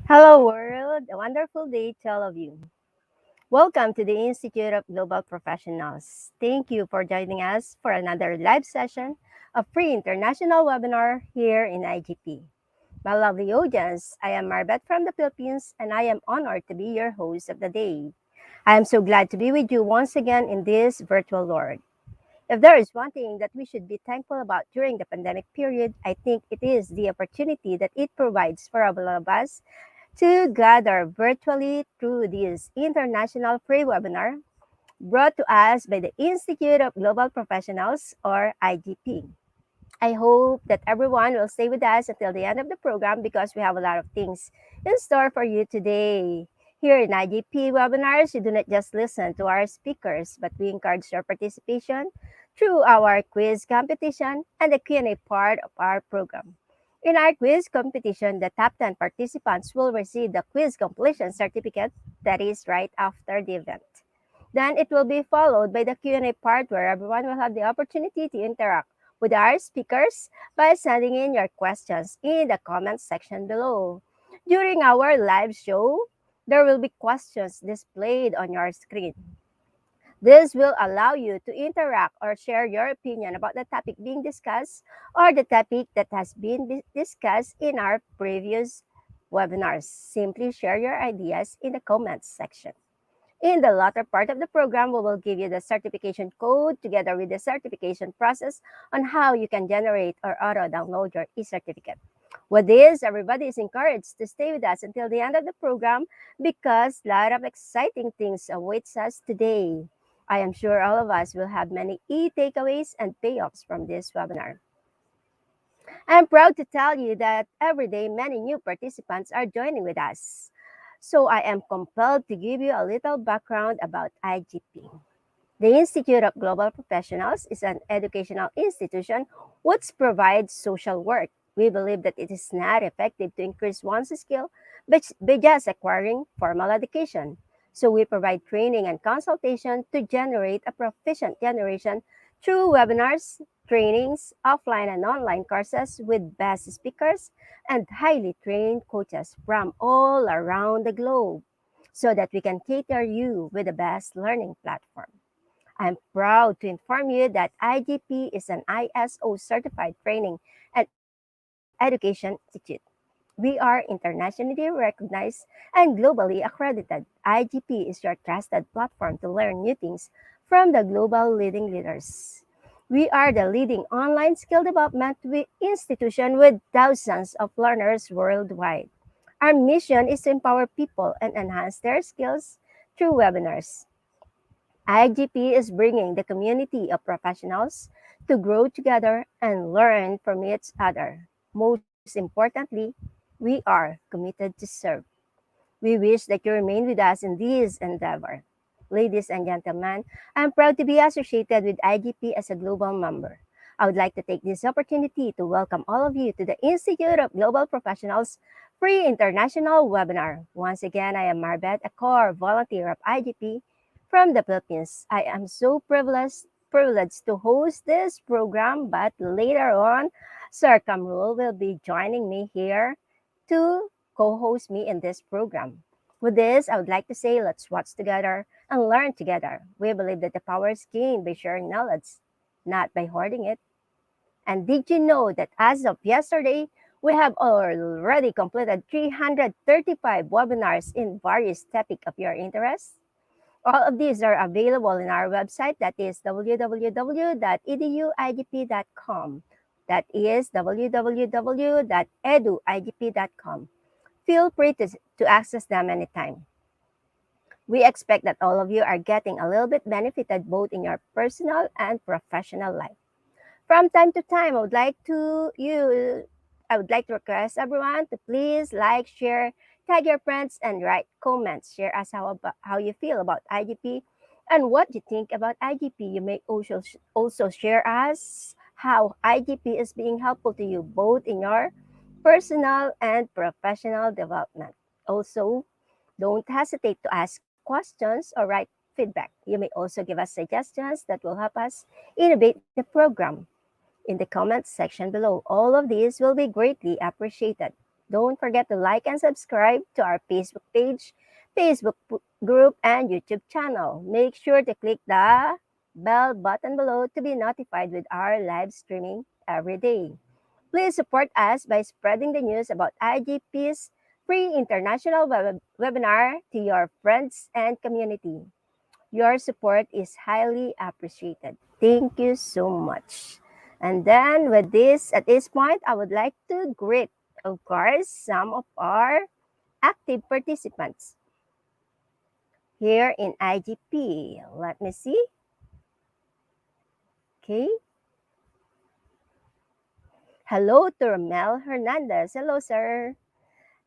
Hello, world. A wonderful day to all of you. Welcome to the Institute of Global Professionals. Thank you for joining us for another live session of free international webinar here in IGP. My lovely audience, I am Marbet from the Philippines, and I am honored to be your host of the day. I am so glad to be with you once again in this virtual world. If there is one thing that we should be thankful about during the pandemic period, I think it is the opportunity that it provides for all of us to gather virtually through this international free webinar brought to us by the Institute of Global Professionals, or IGP. I hope that everyone will stay with us until the end of the program because we have a lot of things in store for you today. Here in IGP webinars, you do not just listen to our speakers, but we encourage your participation through our quiz competition and the Q&A part of our program. In our quiz competition, the top 10 participants will receive the quiz completion certificate that is right after the event. Then it will be followed by the Q&A part where everyone will have the opportunity to interact with our speakers by sending in your questions in the comments section below. During our live show, there will be questions displayed on your screen. This will allow you to interact or share your opinion about the topic being discussed or the topic that has been discussed in our previous webinars. Simply share your ideas in the comments section. In the latter part of the program, we will give you the certification code together with the certification process on how you can generate or auto-download your e-certificate. With this, everybody is encouraged to stay with us until the end of the program because a lot of exciting things awaits us today. I am sure all of us will have many e-takeaways and payoffs from this webinar. I'm proud to tell you that every day many new participants are joining with us. So I am compelled to give you a little background about IGP. The Institute of Global Professionals is an educational institution which provides social work. We believe that it is not effective to increase one's skill by just acquiring formal education. So we provide training and consultation to generate a proficient generation through webinars, trainings, offline and online courses with best speakers and highly trained coaches from all around the globe so that we can cater you with the best learning platform. I'm proud to inform you that IGP is an ISO certified training and education institute. We are internationally recognized and globally accredited. IGP is your trusted platform to learn new things from the global leading leaders. We are the leading online skill development institution with thousands of learners worldwide. Our mission is to empower people and enhance their skills through webinars. IGP is bringing the community of professionals to grow together and learn from each other. Most importantly, we are committed to serve. We wish that you remain with us in this endeavor. Ladies and gentlemen, I'm proud to be associated with IGP as a global member. I would like to take this opportunity to welcome all of you to the Institute of Global Professionals free international webinar. Once again, I am Marbet, a core volunteer of IGP from the Philippines. I am so privileged to host this program, but later on, Sir Kamrul will be joining me here to co-host me in this program. With this, I would like to say let's watch together and learn together. We believe that the power is gained by sharing knowledge, not by hoarding it. And did you know that as of yesterday, we have already completed 335 webinars in various topics of your interest? All of these are available in our website, that is www.eduigp.com. That is www.eduigp.com. Feel free to access them anytime. We expect that all of you are getting a little bit benefited both in your personal and professional life. From time to time, I would like to request everyone to please like, share, tag your friends, and write comments. Share us how you feel about IGP and what you think about IGP. You may also share us how IGP is being helpful to you both in your personal and professional development. Also, don't hesitate to ask questions or write feedback. You may also give us suggestions that will help us innovate the program in the comments section below. All of these will be greatly appreciated. Don't forget to like and subscribe to our Facebook page, Facebook group, and YouTube channel. Make sure to click the bell button below to be notified with our live streaming every day. Please support us by spreading the news about IGP's free international webinar to your friends and community. Your support is highly appreciated. Thank you so much. And then at this point, I would like to greet, of course, some of our active participants here in IGP. Let me see. Okay. Hello to Romel Hernandez. Hello, sir.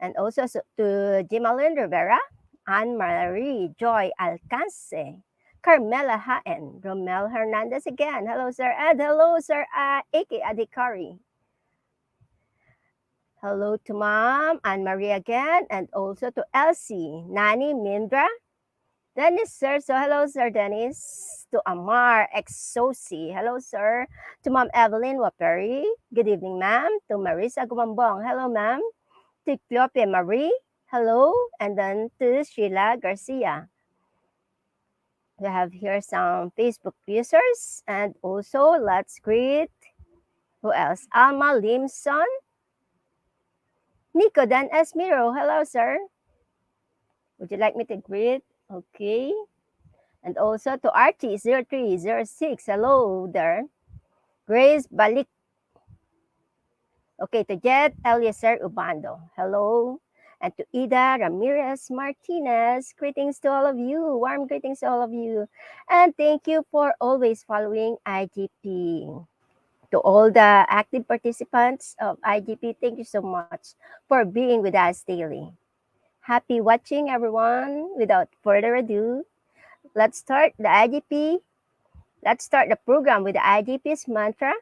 And also to Jimalyn Rivera, Anne-Marie Joy Alcance, Carmela Haen, Romel Hernandez again. Hello, Sir Ed. Hello, Sir A.K. Adikari. Hello to Mom, Anne-Marie again, and also to Elsie, Nani Mindra, Dennis, sir. So, hello, Sir Dennis. To Amar Exosi. Hello, sir. To Ma'am Evelyn Waperi. Good evening, ma'am. To Marisa Gumambong. Hello, ma'am. To Cleope Marie. Hello. And then to Sheila Garcia. We have here some Facebook users. And also, let's greet, who else? Alma Limson. Nico Dan Esmiro. Hello, sir. Would you like me to greet? Okay. And also to Archie0306. Hello there. Grace Balik. Okay, to Jet Eliezer Ubando. Hello. And to Ida Ramirez Martinez. Greetings to all of you. Warm greetings to all of you. And thank you for always following IGP. To all the active participants of IGP, thank you so much for being with us daily. Happy watching, everyone. Without further ado, let's start the IGP. Let's start the program with the IGP's mantra,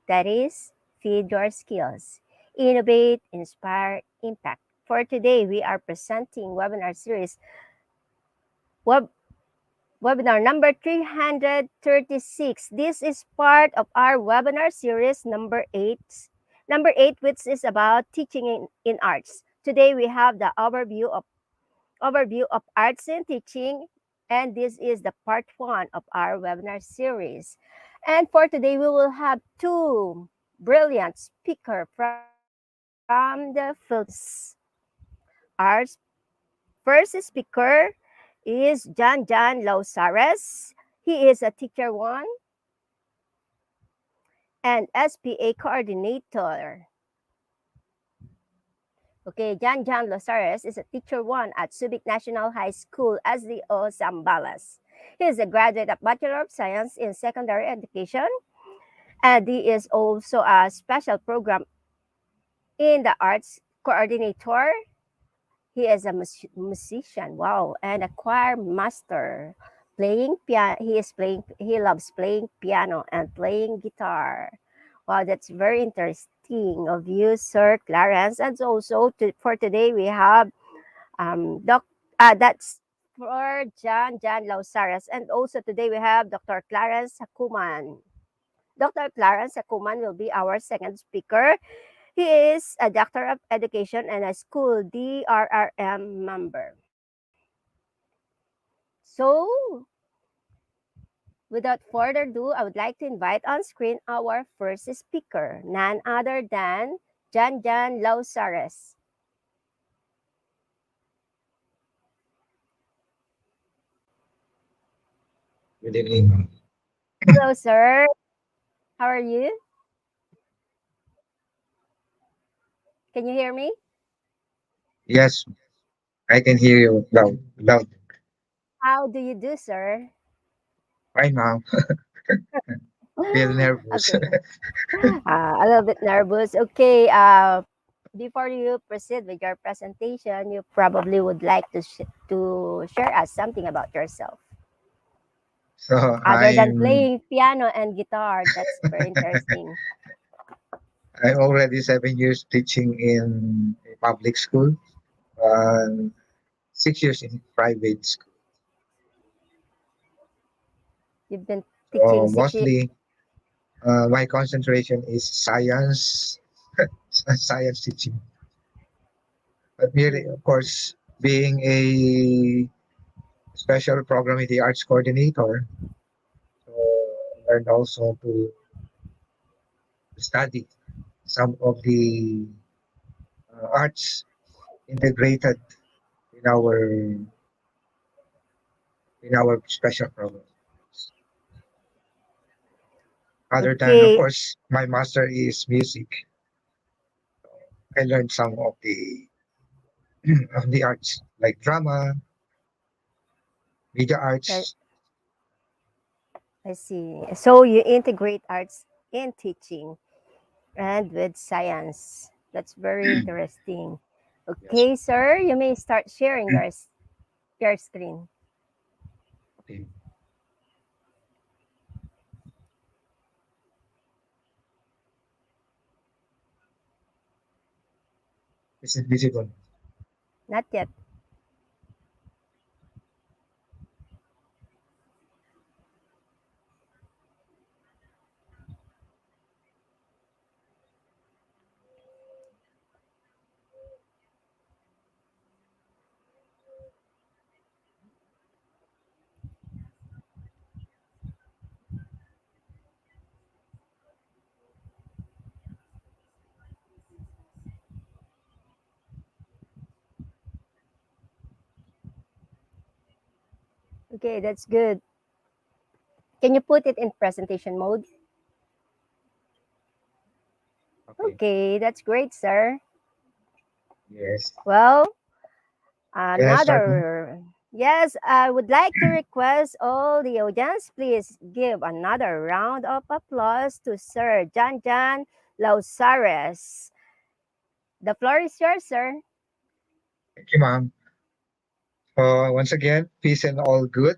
that is, feed your skills, innovate, inspire, impact. For today, we are presenting webinar series, webinar number 336. This is part of our webinar series number 8, which is about teaching in arts. Today, we have the overview of arts and teaching, and this is the part 1 of our webinar series. And for today, we will have two brilliant speakers from the Philippines. Our first speaker is Jan Lausares. He is a Teacher 1 and SPA coordinator. Okay, Jan Lausares is a Teacher 1 at Subic National High School, SDO Zambales. He is a graduate of Bachelor of Science in Secondary Education, and he is also a special program in the arts coordinator. He is a musician, wow, and a choir master. He loves playing piano and playing guitar. Wow, that's very interesting of you, Sir Clarence. And also for today we have that's for Jan Lausares. And also today we have Dr. Clarence Hakuman. Dr. Clarence Hakuman will be our second speaker. He is a Doctor of Education and a school DRRM member. So, without further ado, I would like to invite on screen our first speaker, none other than Jan Lausares. Good evening. Hello, sir. How are you? Can you hear me? Yes, I can hear you loud. How do you do, sir? Right now, feel nervous. Okay. A little bit nervous. Okay. Before you proceed with your presentation, you probably would like to share us something about yourself. So Other than playing piano and guitar, that's very interesting. I'm already 7 years teaching in a public school, and 6 years in private school. You've been So teaching 6 years. mostly, my concentration is science, science teaching. But really, of course, being a special program with the arts coordinator, so I learned also to study some of the arts integrated in our special programs. Other than, of Okay, course, my master is music. I learned some of the of the arts like drama, media that, arts. I see. So you integrate arts in teaching and with science. That's very interesting. Yes. Okay, sir, you may start sharing your screen. Okay. Is it visible? Not yet. Okay, that's good. Can you put it in presentation mode? Okay. Okay, that's great, sir. Yes. Well, Can I start now? another. Yes, I would like to request all the audience, please give another round of applause to Sir John John Lausares. The floor is yours, sir. Thank you, ma'am. Once again, peace and all good.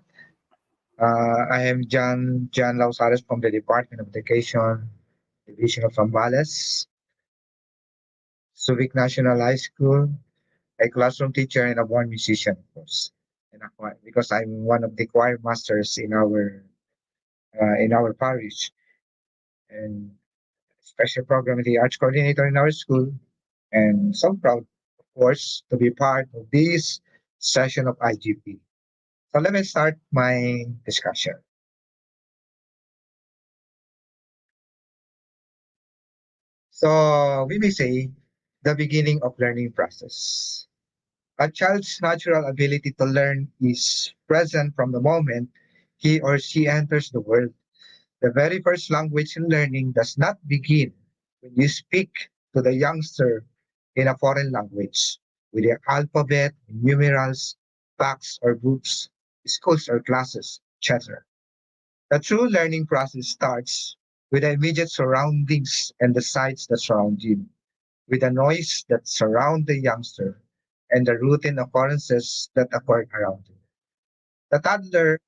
I am John Lausares from the Department of Education, Division of Zambales, Subic National High School, a classroom teacher and a born musician, of course. And a choir, because I'm one of the choir masters in our parish, and special program with the arts coordinator in our school. And so proud, of course, to be part of this session of IGP. So let me start my discussion. So we may say the beginning of learning process. A child's natural ability to learn is present from the moment he or she enters the world. The very first language in learning does not begin when you speak to the youngster in a foreign language with the alphabet, numerals, facts or books, schools or classes, etc. The true learning process starts with the immediate surroundings and the sights that surround you, with the noise that surround the youngster and the routine occurrences that occur around him. The toddler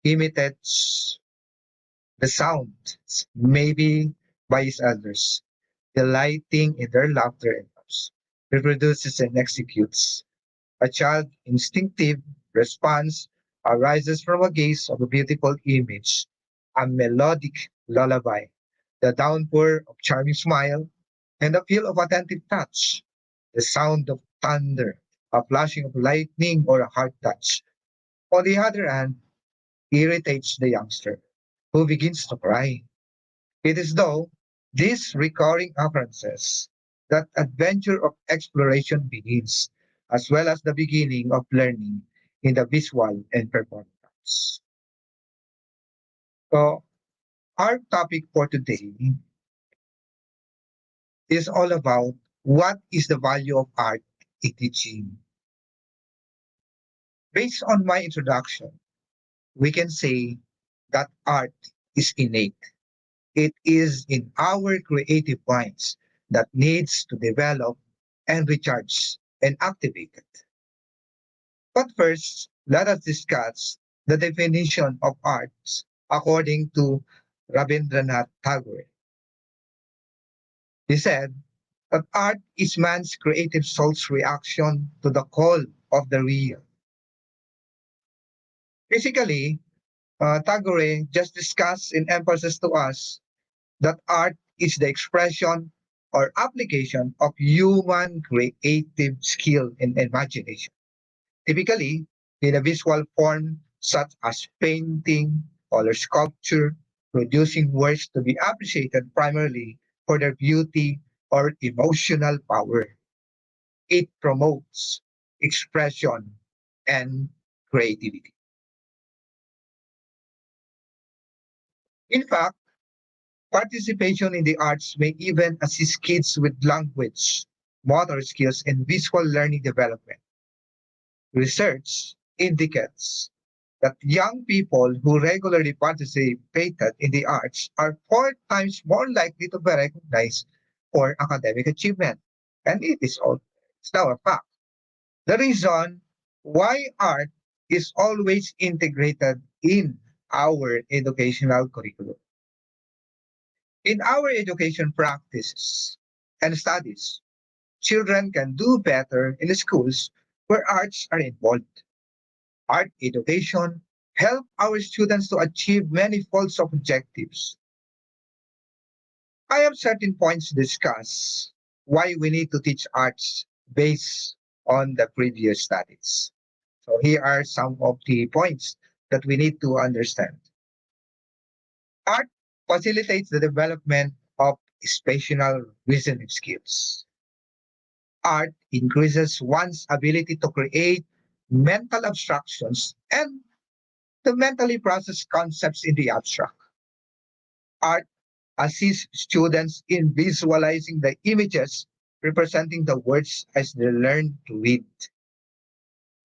imitates the sound, maybe by his elders, delighting in their laughter and laughs, reproduces and executes. A child instinctive response arises from a gaze of a beautiful image, a melodic lullaby, the downpour of charming smile, and the feel of attentive touch, the sound of thunder, a flashing of lightning, or a hard touch. On the other hand, irritates the youngster, who begins to cry. It is though these recurring occurrences that adventure of exploration begins, as well as the beginning of learning in the visual and performing arts. So our topic for today is all about what is the value of art in teaching. Based on my introduction, we can say that art is innate. It is in our creative minds that needs to develop and recharge and activate it. But first, let us discuss the definition of arts according to Rabindranath Tagore. He said that art is man's creative soul's reaction to the call of the real. Basically, Tagore just discussed in emphasis to us that art is the expression or application of human creative skill and imagination. Typically, in a visual form such as painting or sculpture, producing works to be appreciated primarily for their beauty or emotional power. It promotes expression and creativity. In fact, participation in the arts may even assist kids with language, motor skills, and visual learning development. Research indicates that young people who regularly participated in the arts are 4 times more likely to be recognized for academic achievement. And it's now a fact. The reason why art is always integrated in our educational curriculum. In our education practices and studies, children can do better in the schools where arts are involved. Art education help our students to achieve many folds of objectives. I have certain points to discuss why we need to teach arts based on the previous studies. So here are some of the points that we need to understand. Art facilitates the development of spatial reasoning skills. Art increases one's ability to create mental abstractions and to mentally process concepts in the abstract. Art assists students in visualizing the images representing the words as they learn to read.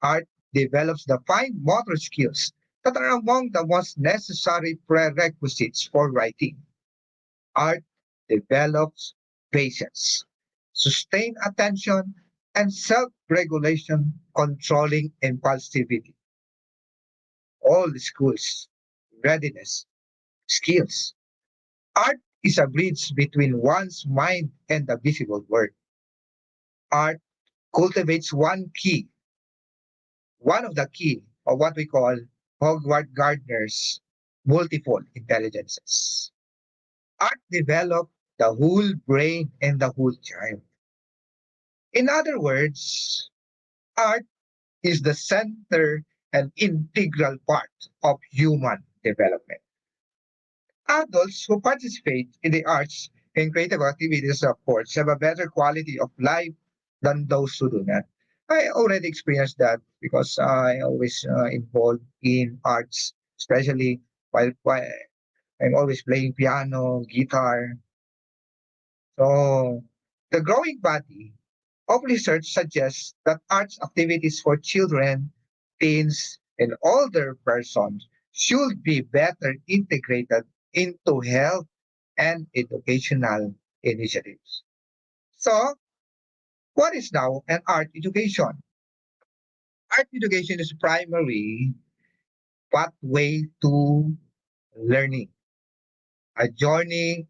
Art develops the fine motor skills that are among the most necessary prerequisites for writing. Art develops patience, sustained attention, and self-regulation, controlling impulsivity. All schools, readiness, skills. Art is a bridge between one's mind and the visible world. Art cultivates one of the key, or what we call Howard Gardner's multiple intelligences. Art develops the whole brain and the whole child. In other words, art is the center and integral part of human development. Adults who participate in the arts and creative activities, of course, have a better quality of life than those who do not. I already experienced that because I always involved in arts, especially while I'm always playing piano, guitar. So the growing body of research suggests that arts activities for children, teens, and older persons should be better integrated into health and educational initiatives. So, what is now an art education? Art education is primary pathway to learning, a journey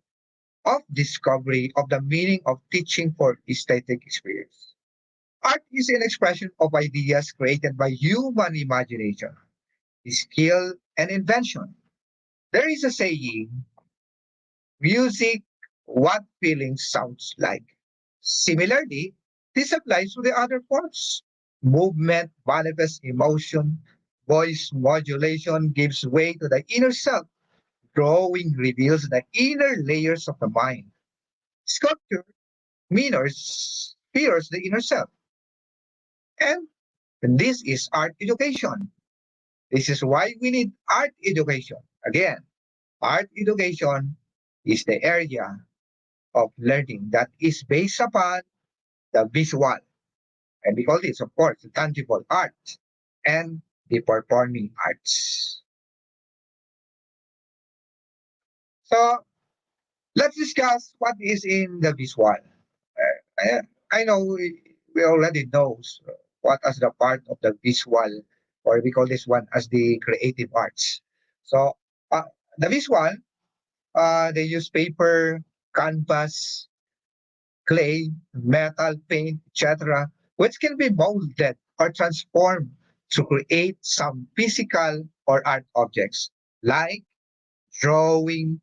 of discovery of the meaning of teaching for aesthetic experience. Art is an expression of ideas created by human imagination, skill, and invention. There is a saying, music, what feeling sounds like. Similarly, this applies to the other forms. Movement manifests emotion, voice modulation gives way to the inner self, drawing reveals the inner layers of the mind. Sculpture mirrors the inner self. And this is art education. This is why we need art education. Again, art education is the area of learning that is based upon the visual, and we call this, of course, the tangible art and the performing arts. So let's discuss what is in the visual. I know we already know what as the part of the visual, or we call this one as the creative arts. So the visual, they use paper, canvas, clay, metal, paint, etc., which can be molded or transformed to create some physical or art objects like drawing,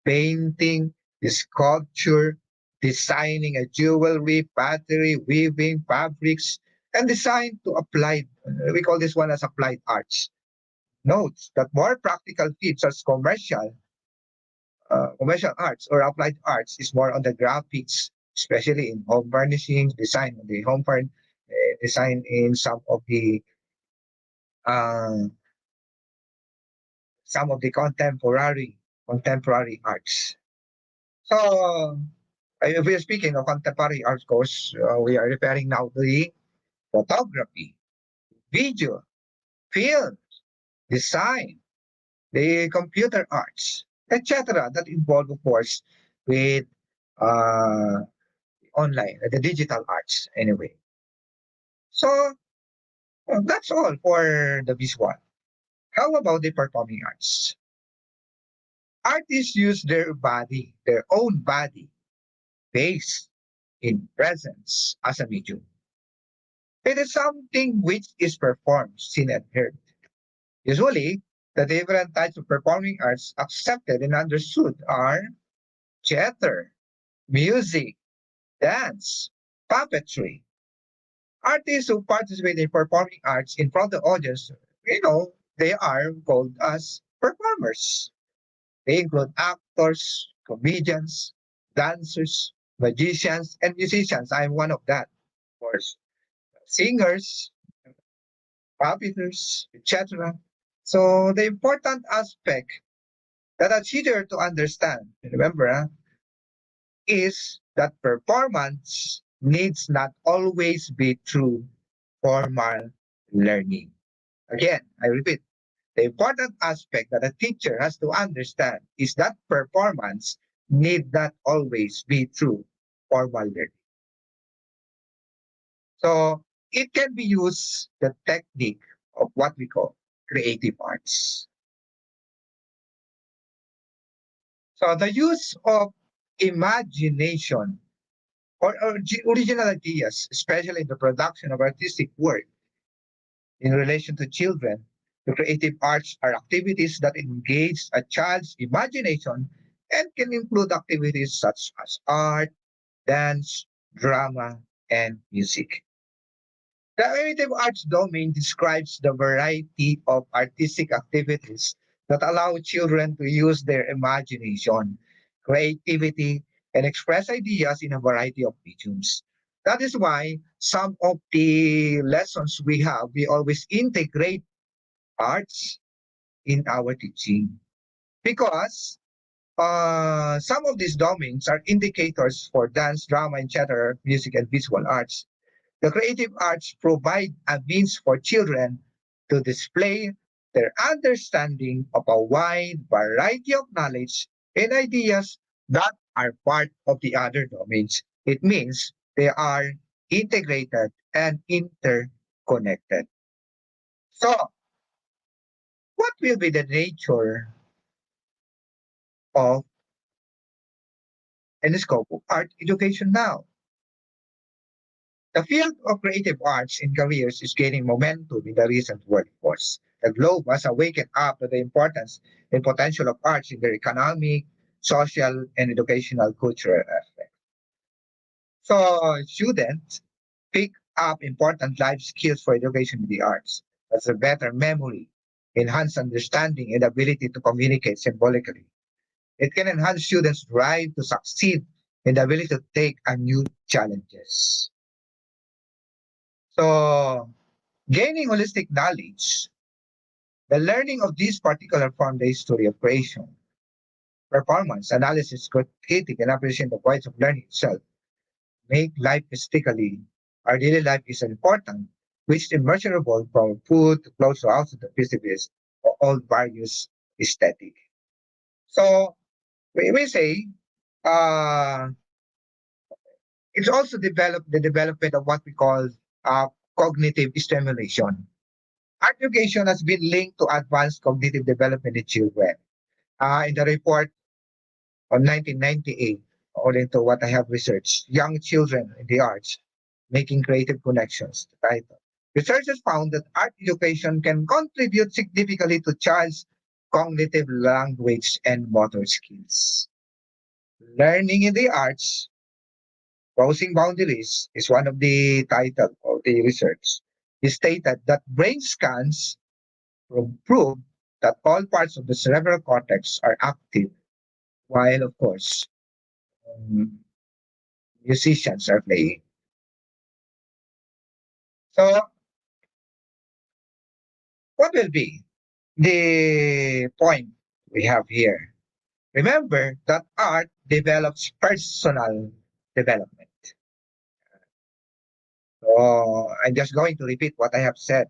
painting, sculpture. designing a jewelry, pottery, weaving, fabrics, and designed to applied, we call this one as applied arts. Notes that more practical fields as commercial arts or applied arts is more on the graphics, especially in home furnishing, design, the design in uh, some of the contemporary arts. So, if we are speaking of contemporary arts, of course, we are referring now to the photography, video, film, design, the computer arts, etc. That involve, of course, with uh, online, the digital arts, anyway. So, that's all for the visual. How about the performing arts? Artists use their own body, face, in presence as a medium. It is something which is performed, seen and heard. Usually, the different types of performing arts accepted and understood are theater, music, dance, puppetry. Artists who participate in performing arts in front of the audience, they are called as performers. They include actors, comedians, dancers, magicians, and musicians. I'm one of that, of course. Singers, puppeteers, etc. So the important aspect that it's easier to understand, remember, is that performance needs not always be through formal learning. Again, I repeat, the important aspect that a teacher has to understand is that performance need not always be through formal learning. So it can be used the technique of what we call creative arts. So the use of imagination or original ideas, especially in the production of artistic work in relation to children, the creative arts are activities that engage a child's imagination and can include activities such as art, dance, drama, and music. The creative arts domain describes the variety of artistic activities that allow children to use their imagination, creativity, and express ideas in a variety of mediums. That is why some of the lessons we always integrate arts in our teaching. Because some of these domains are indicators for dance, drama, and theater, music, and visual arts. The creative arts provide a means for children to display their understanding of a wide variety of knowledge and ideas that are part of the other domains. It means they are integrated and interconnected. So, what will be the nature of and scope of art education now? The field of creative arts in careers is gaining momentum in the recent workforce. The globe has awakened up to the importance and potential of arts in their economic, social, and educational cultural aspects. So students pick up important life skills for education in the arts, as a better memory, enhanced understanding, and ability to communicate symbolically. It can enhance students' drive to succeed and the ability to take on new challenges. So, gaining holistic knowledge, the learning of this particular form the history of creation, performance, analysis, critique, and appreciation the points of learning itself make life aesthetically. Our daily life is important, which is immeasurable from food to clothes to house to the festivities of all various aesthetic. So, we say, uh, it's also the development of what we call uh, cognitive stimulation. Art education has been linked to advanced cognitive development in children. In the report on 1998, according to what I have researched, young children in the arts making creative connections. The title. Researchers found that art education can contribute significantly to child's cognitive language and motor skills. Learning in the arts Crossing Boundaries is one of the title of the research. He stated that brain scans prove that all parts of the cerebral cortex are active, while, of course, um, musicians are playing. So, what will be the point we have here? Remember that art develops personal development. So, I'm just going to repeat what I have said.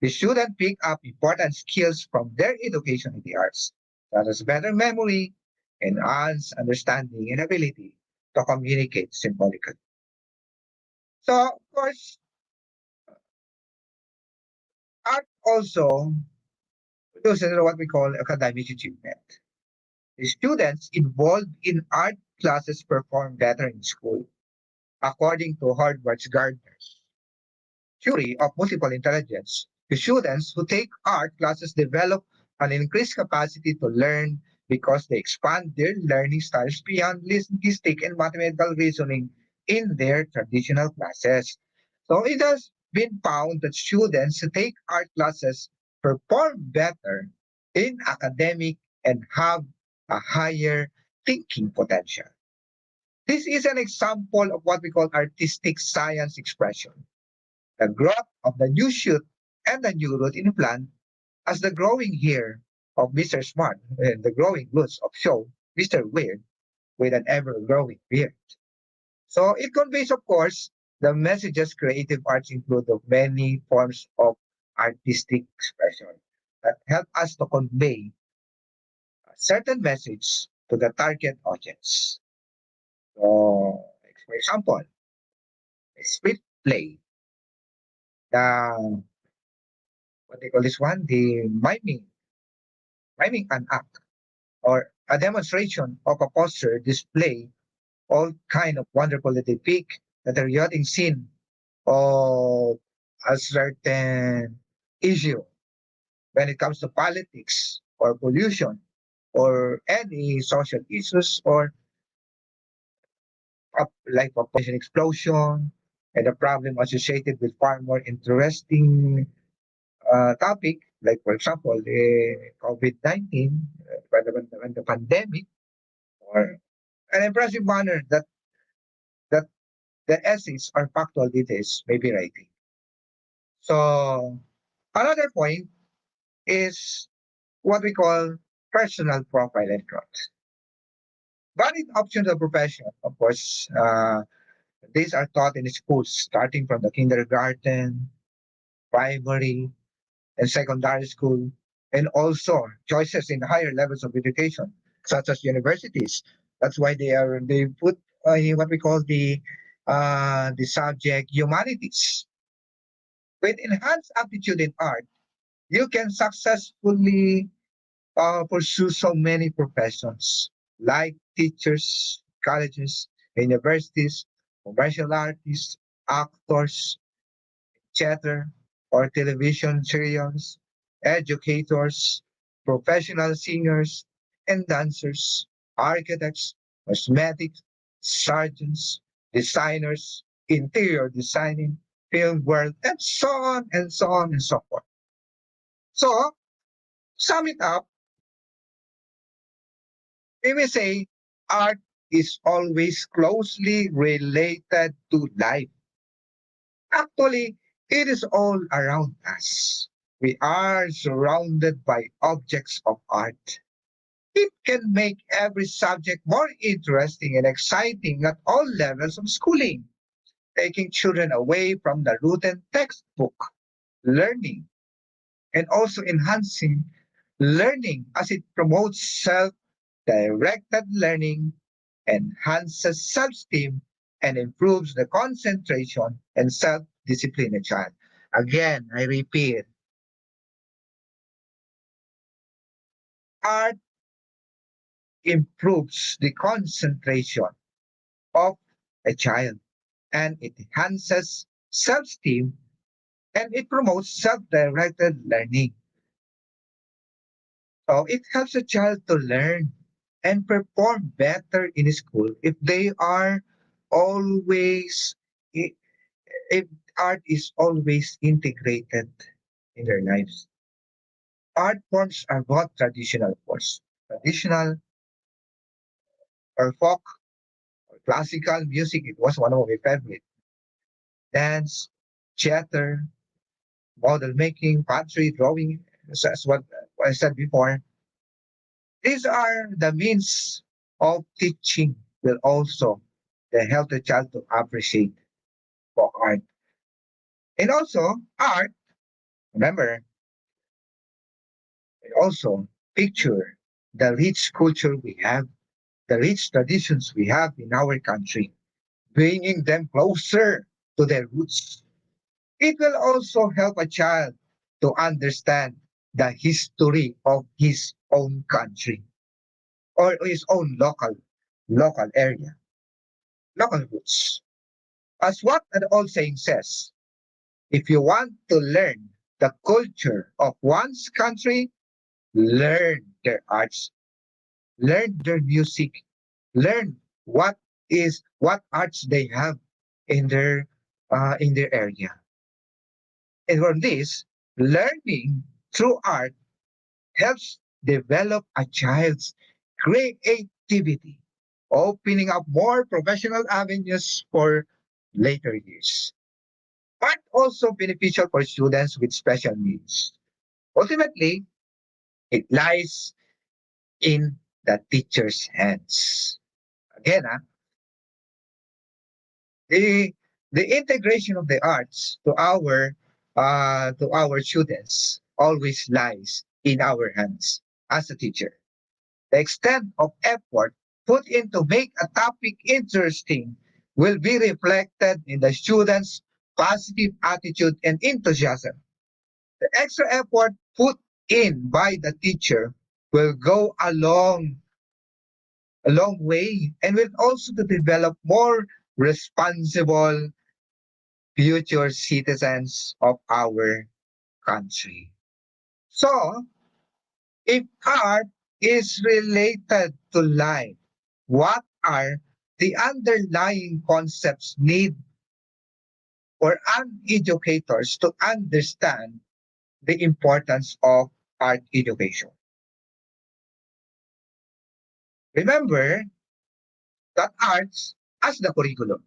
The student pick up important skills from their education in the arts, such as better memory, enhanced understanding, and ability to communicate symbolically. So, of course, art also produces what we call academic achievement. The students involved in art classes perform better in school, according to Harvard's Gardner's theory of multiple intelligence. The students who take art classes develop an increased capacity to learn because they expand their learning styles beyond linguistic and mathematical reasoning in their traditional classes. So it has been found that students who take art classes perform better in academic and have a higher thinking potential. This is an example of what we call artistic science expression. The growth of the new shoot and the new root in plant as the growing hair of Mr. Smart and the growing roots of show Mr. Weird with an ever-growing beard. So it conveys, of course, the messages creative arts include of many forms of artistic expression that help us to convey a certain message to the target audience. So, for example, a script play, the what they call this one, the miming an act or a demonstration of a posture display all kind of wonderful that they pick that are yachting scene of a certain issue when it comes to politics or pollution or any social issues or like population explosion and the problem associated with far more interesting topic, like for example, the COVID-19, when the pandemic, or an impressive manner that the essays or factual details may be writing. So another point is what we call personal profile and growth. Valid options of profession, of course, these are taught in schools starting from the kindergarten, primary, and secondary school, and also choices in higher levels of education, such as universities. That's why they put what we call the subject humanities. With enhanced aptitude in art, you can successfully pursue so many professions like teachers, colleges, universities, commercial artists, actors, theater or television serials, educators, professional singers and dancers, architects, cosmetics, surgeons, designers, interior designing, film world, and so on and so on and so forth. So, sum it up, we may say art is always closely related to life. Actually, it is all around us. We are surrounded by objects of art. It can make every subject more interesting and exciting at all levels of schooling, taking children away from the routine textbook learning and also enhancing learning as it promotes self-directed learning, enhances self-esteem, and improves the concentration and self-discipline in a child. Again, I repeat, art improves the concentration of a child and it enhances self-esteem and it promotes self-directed learning. So it helps a child to learn and perform better in school if they are always, i- if art is always integrated in their lives. Art forms are both traditional, of course, traditional or folk or classical music. It was one of my favorite. Dance, theater, model making, pottery, drawing. That's what I said before. These are the means of teaching will also help the child to appreciate for art. And also art, remember, also picture the rich culture we have, the rich traditions we have in our country, bringing them closer to their roots. It will also help a child to understand the history of his own country or his own local area, local roots. As what an old saying says, if you want to learn the culture of one's country, learn their arts, learn their music, learn what arts they have in their area. And from this, learning through art helps develop a child's creativity, opening up more professional avenues for later years. But also beneficial for students with special needs. Ultimately, it lies in the teacher's hands. Again, the the integration of the arts to our students always lies in our hands as a teacher. The extent of effort put in to make a topic interesting will be reflected in the students' positive attitude and enthusiasm. The extra effort put in by the teacher will go a long way and will also to develop more responsible future citizens of our country. So, if art is related to life, what are the underlying concepts need for educators to understand the importance of art education? Remember that arts as the curriculum.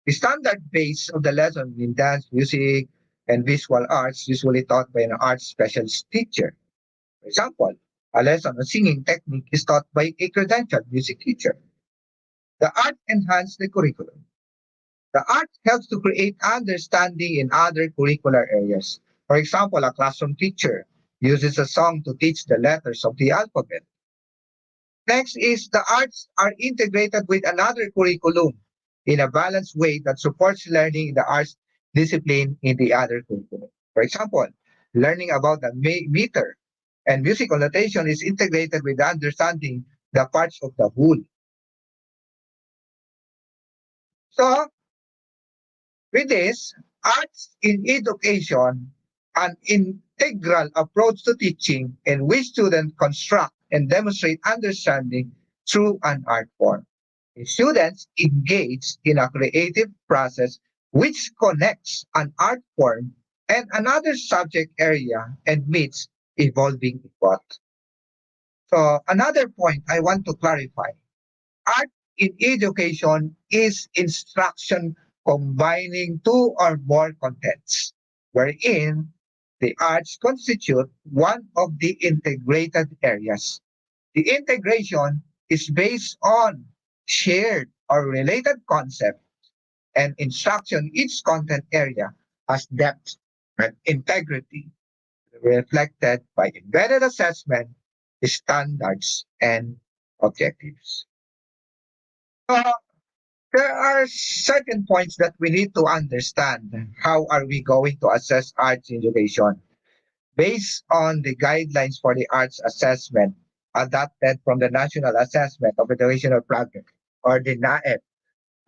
The standard base of the lesson in dance, music, and visual arts usually taught by an art specialist teacher. For example, a lesson on singing technique is taught by a credentialed music teacher. The art enhances the curriculum. The art helps to create understanding in other curricular areas. For example, a classroom teacher uses a song to teach the letters of the alphabet. Next is the arts are integrated with another curriculum in a balanced way that supports learning in the arts discipline in the other curriculum. For example, learning about the meter and musical notation is integrated with understanding the parts of the whole. So, with this, arts in education, an integral approach to teaching in which students construct and demonstrate understanding through an art form. Students engage in a creative process which connects an art form and another subject area and meets evolving thought. So another point I want to clarify, art in education is instruction combining two or more contents, wherein the arts constitute one of the integrated areas. The integration is based on shared or related concept and instruction. Each content area has depth and integrity reflected by embedded assessment, standards, and objectives. Uh, there are certain points that we need to understand. How are we going to assess arts education? Based on the guidelines for the arts assessment adopted from the National Assessment of Educational Progress or the NAEP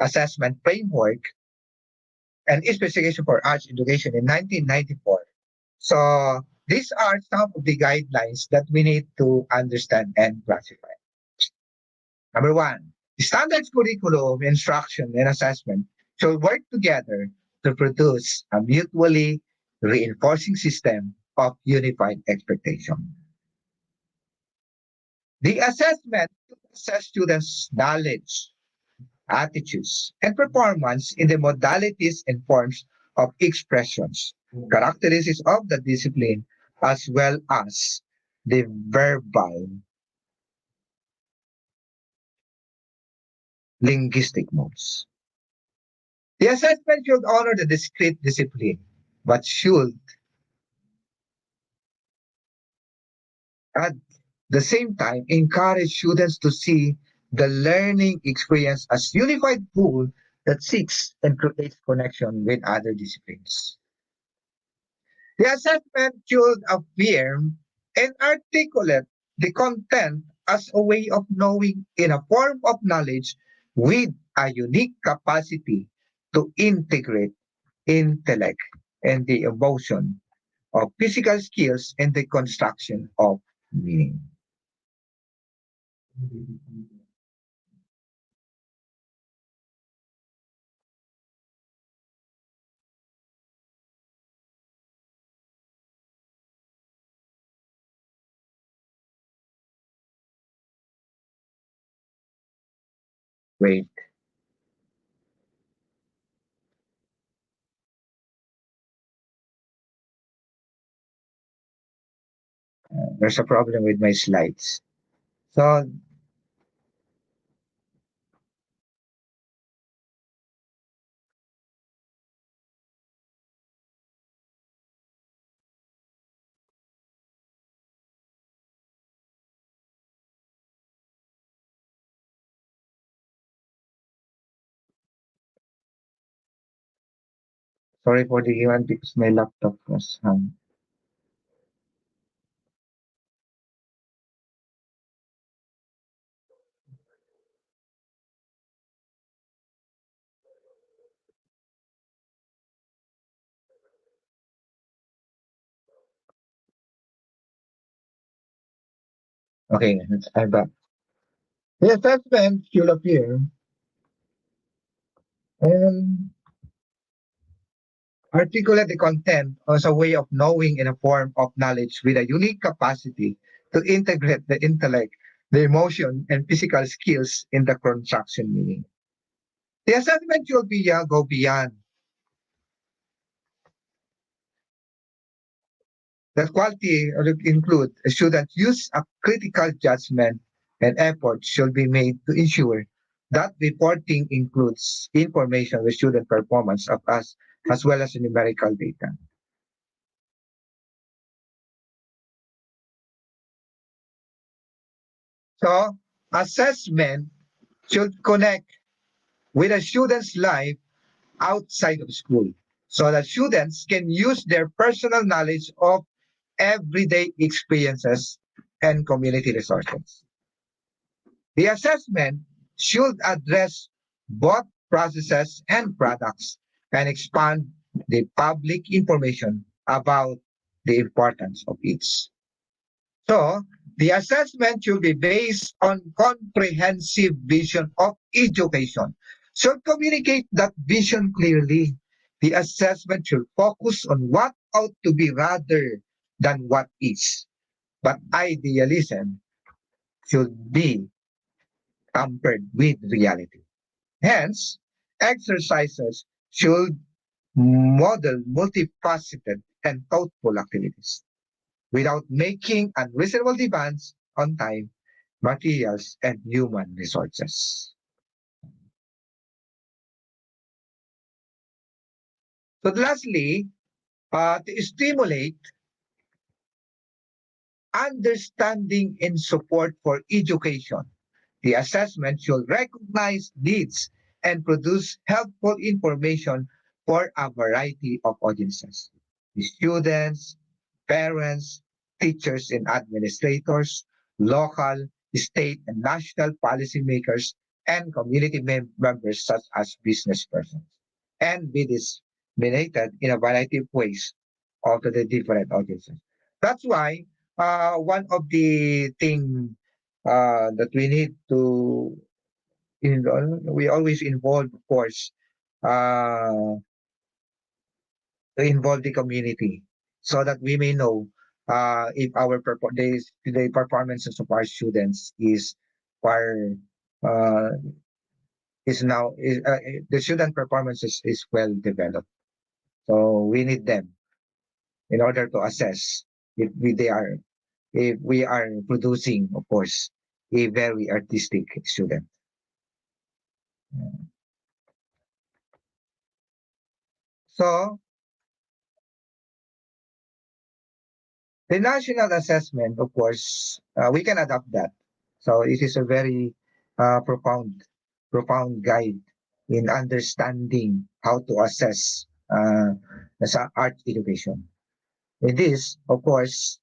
assessment framework and specification for arts education in 1994. So these are some of the guidelines that we need to understand and classify. Number one, Standards curriculum, instruction, and assessment should work together to produce a mutually reinforcing system of unified expectation. The assessment should assess students' knowledge, attitudes, and performance in the modalities and forms of expressions, characteristics of the discipline, as well as the verbal linguistic modes. The assessment should honor the discrete discipline, but should at the same time encourage students to see the learning experience as unified pool that seeks and creates connection with other disciplines. The assessment should affirm and articulate the content as a way of knowing in a form of knowledge with a unique capacity to integrate intellect and the emotion of physical skills and the construction of meaning. Wait, there's a problem with my slides. So, sorry for the one because my laptop was hung. Okay, I'm back. The assessment should appear and articulate the content as a way of knowing in a form of knowledge with a unique capacity to integrate the intellect, the emotion, and physical skills in the construction meaning. The assessment should be go beyond that quality or include a student use a critical judgment and effort should be made to ensure that reporting includes information with student performance of us as well as numerical data. So assessment should connect with a student's life outside of school so that students can use their personal knowledge of everyday experiences and community resources. The assessment should address both processes and products and expand the public information about the importance of each. So, the assessment should be based on comprehensive vision of education. Should communicate that vision clearly. The assessment should focus on what ought to be rather than what is. But idealism should be tampered with reality. Hence, exercises should model multifaceted and thoughtful activities without making unreasonable demands on time, materials, and human resources. So lastly, to stimulate understanding and support for education, the assessment should recognize needs and produce helpful information for a variety of audiences. The students, parents, teachers and administrators, local, state, and national policymakers, and community members such as business persons, and be disseminated in a variety of ways of the different audiences. That's why one of the thing that we need to we always involve, of course, uh, to involve the community so that we may know if the performances of our students are uh, is now is, the student performances is well developed. So we need them in order to assess if we are producing, of course, a very artistic student. So the national assessment, of course, we can adopt that. So it is a very profound guide in understanding how to assess art education. In this, of course,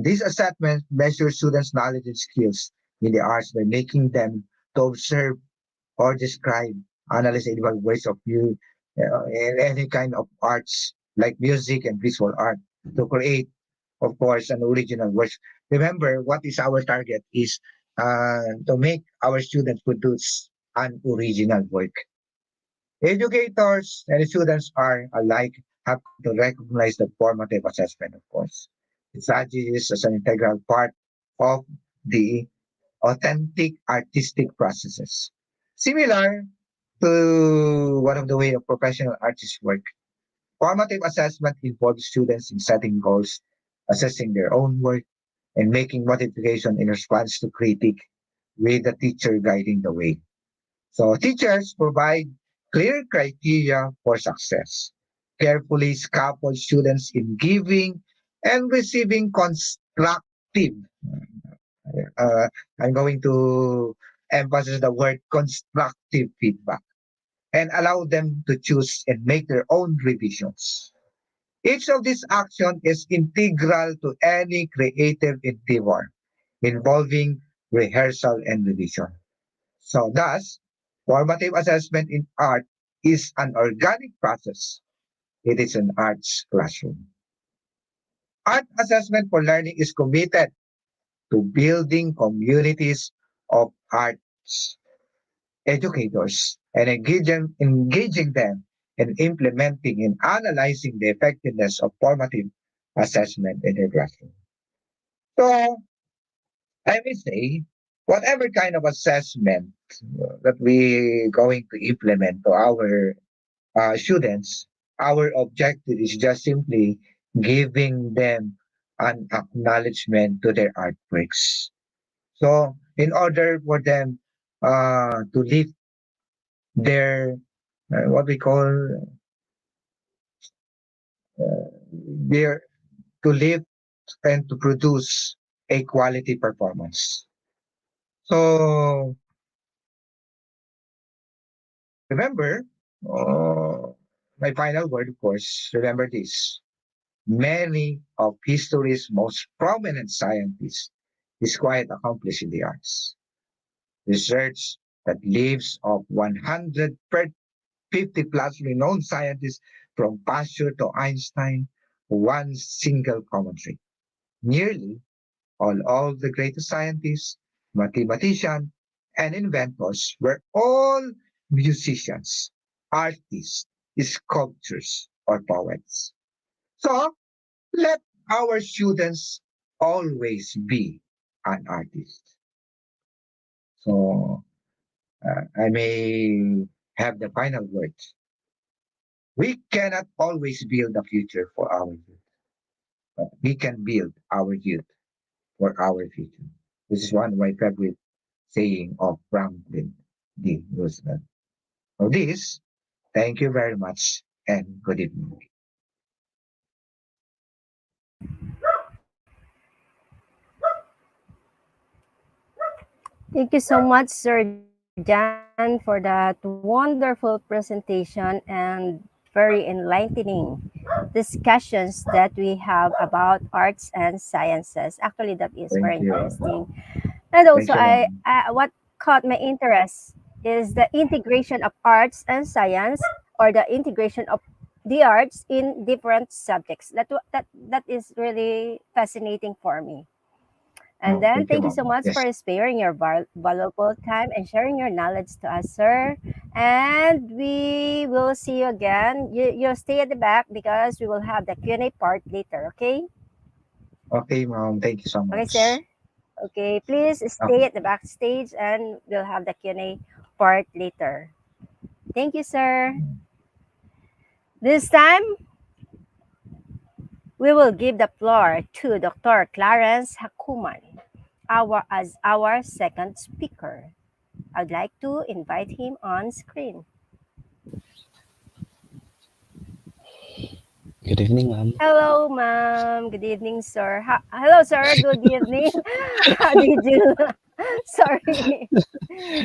this assessment measures students' knowledge and skills in the arts by making them to observe or describe, analyze individual ways of view in any kind of arts like music and visual art to create, of course, an original work. Remember, what is our target is to make our students produce an original work. Educators and students are alike have to recognize the formative assessment, of course. It strategies as an integral part of the authentic artistic processes. Similar to one of the way of professional artists work, formative assessment involves students in setting goals, assessing their own work, and making modification in response to critique with the teacher guiding the way. So teachers provide clear criteria for success, carefully scaffold students in giving and receiving constructive. Uh, I'm going to emphasize the word constructive feedback and allow them to choose and make their own revisions. Each of these actions is integral to any creative endeavor involving rehearsal and revision. So thus, formative assessment in art is an organic process. It is an arts classroom. Art assessment for learning is committed to building communities of arts educators and engaging them in implementing and analyzing the effectiveness of formative assessment in their classroom. So I may say, whatever kind of assessment that we going to implement to our students, our objective is just simply giving them an acknowledgement to their artworks. So, in order for them to lift their what we call their to lift and to produce a quality performance. So, remember, uh, my final word, of course, remember this. Many of history's most prominent scientists is quite accomplished in the arts. Research that lives of 150 plus renowned scientists from Pasteur to Einstein, one single common trait. Nearly all the greatest scientists, mathematicians, and inventors were all musicians, artists, sculptors, or poets. So let our students always be an artist. So I may have the final words. We cannot always build a future for our youth, but we can build our youth for our future. This is one of my favorite saying of Franklin D. Roosevelt. For this, thank you very much and good evening. Thank you so much, Sir Jan, for that wonderful presentation and very enlightening discussions that we have about arts and sciences. Actually, that is very Thank you. interesting. And also, Thank you, ma'am. what caught my interest is the integration of arts and science, or the integration of the arts in different subjects. That is really fascinating for me. And Oh, then, thank you, thank you so ma'am. much Yes. for sparing your valuable time and sharing your knowledge to us, sir. And we will see you again. You'll stay at the back because we will have the Q&A part later, okay? Okay, ma'am. Thank you so Okay, much. sir? Okay, please stay Okay. at the backstage and we'll have the Q&A part later. Thank you, sir. This time, we will give the floor to Dr. Clarence Hakuman, our second speaker. I'd like to invite him on screen. Good evening, ma'am. Hello, ma'am. Good evening, sir. Hello, sir. Good evening. How did you? Sorry.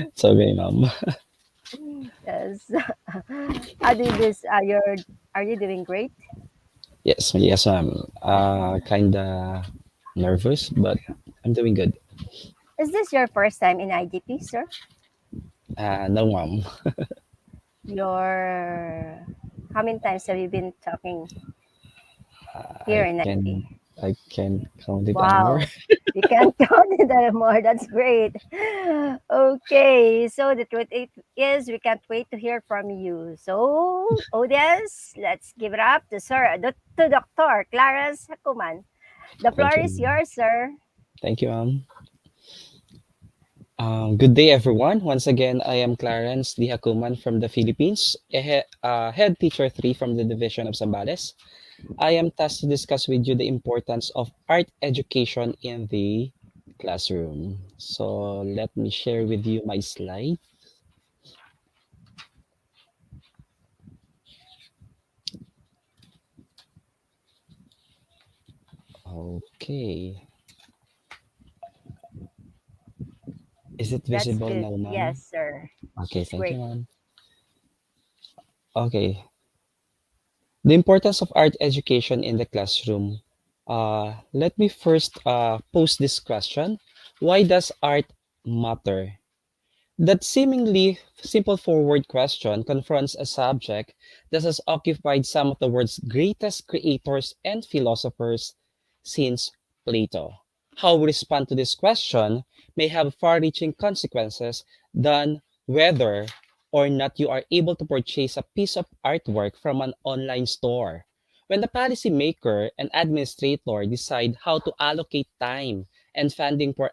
It's okay, ma'am. Yes. How did this? Are you doing great? Yes, ma'am. Kinda nervous, but I'm doing good. Is this your first time in IGP, sir? No, ma'am. Your how many times have you been talking here I in can IGP? I can count it anymore. Wow. You can't count it anymore. That's great. Okay. So the truth is we can't wait to hear from you. So, audience, let's give it up to to Dr. Clarence Hakuman. The Thank floor you, is ma'am. yours, sir. Thank you, ma'am. Good day, everyone. Once again, I am Clarence Dihacuman from the Philippines, head teacher 3 from the Division of Zambales. I am tasked to discuss with you the importance of art education in the classroom. So let me share with you my slide. Okay. Is it That's visible good. now, Yes, ma'am? sir. Okay, It's thank you, great. ma'am. Okay. The importance of art education in the classroom. Let me first pose this question. Why does art matter? That seemingly simple forward question confronts a subject that has occupied some of the world's greatest creators and philosophers since Plato. How we respond to this question may have far reaching consequences than whether or not you are able to purchase a piece of artwork from an online store. When the policymaker and administrator decide how to allocate time and funding for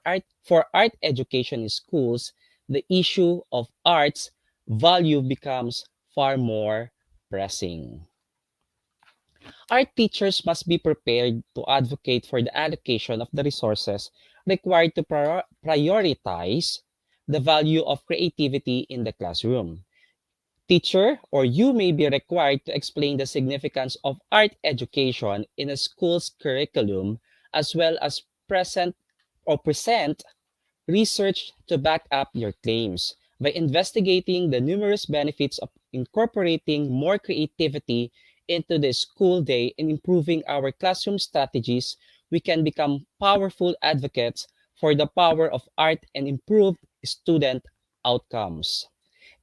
art education in schools, the issue of art's value becomes far more pressing. Art teachers must be prepared to advocate for the allocation of the resources required to prioritize the value of creativity in the classroom. Teacher or you may be required to explain the significance of art education in a school's curriculum as well as present research to back up your claims. By investigating the numerous benefits of incorporating more creativity into the school day and improving our classroom strategies, we can become powerful advocates for the power of art and improve student outcomes.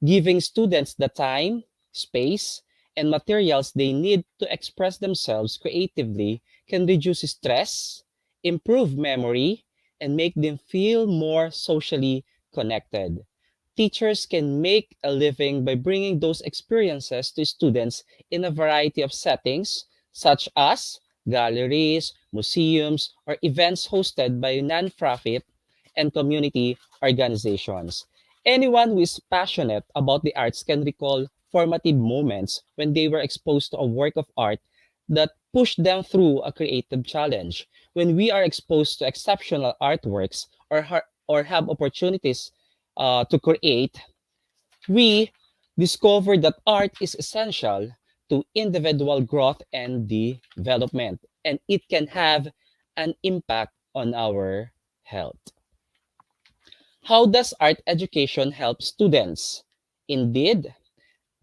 Giving students the time, space, and materials they need to express themselves creatively can reduce stress, improve memory, and make them feel more socially connected. Teachers can make a living by bringing those experiences to students in a variety of settings, such as galleries, museums, or events hosted by nonprofit and community organizations. Anyone who is passionate about the arts can recall formative moments when they were exposed to a work of art that pushed them through a creative challenge. When we are exposed to exceptional artworks or have opportunities to create, we discover that art is essential to individual growth and development, and it can have an impact on our health. How does art education help students? Indeed,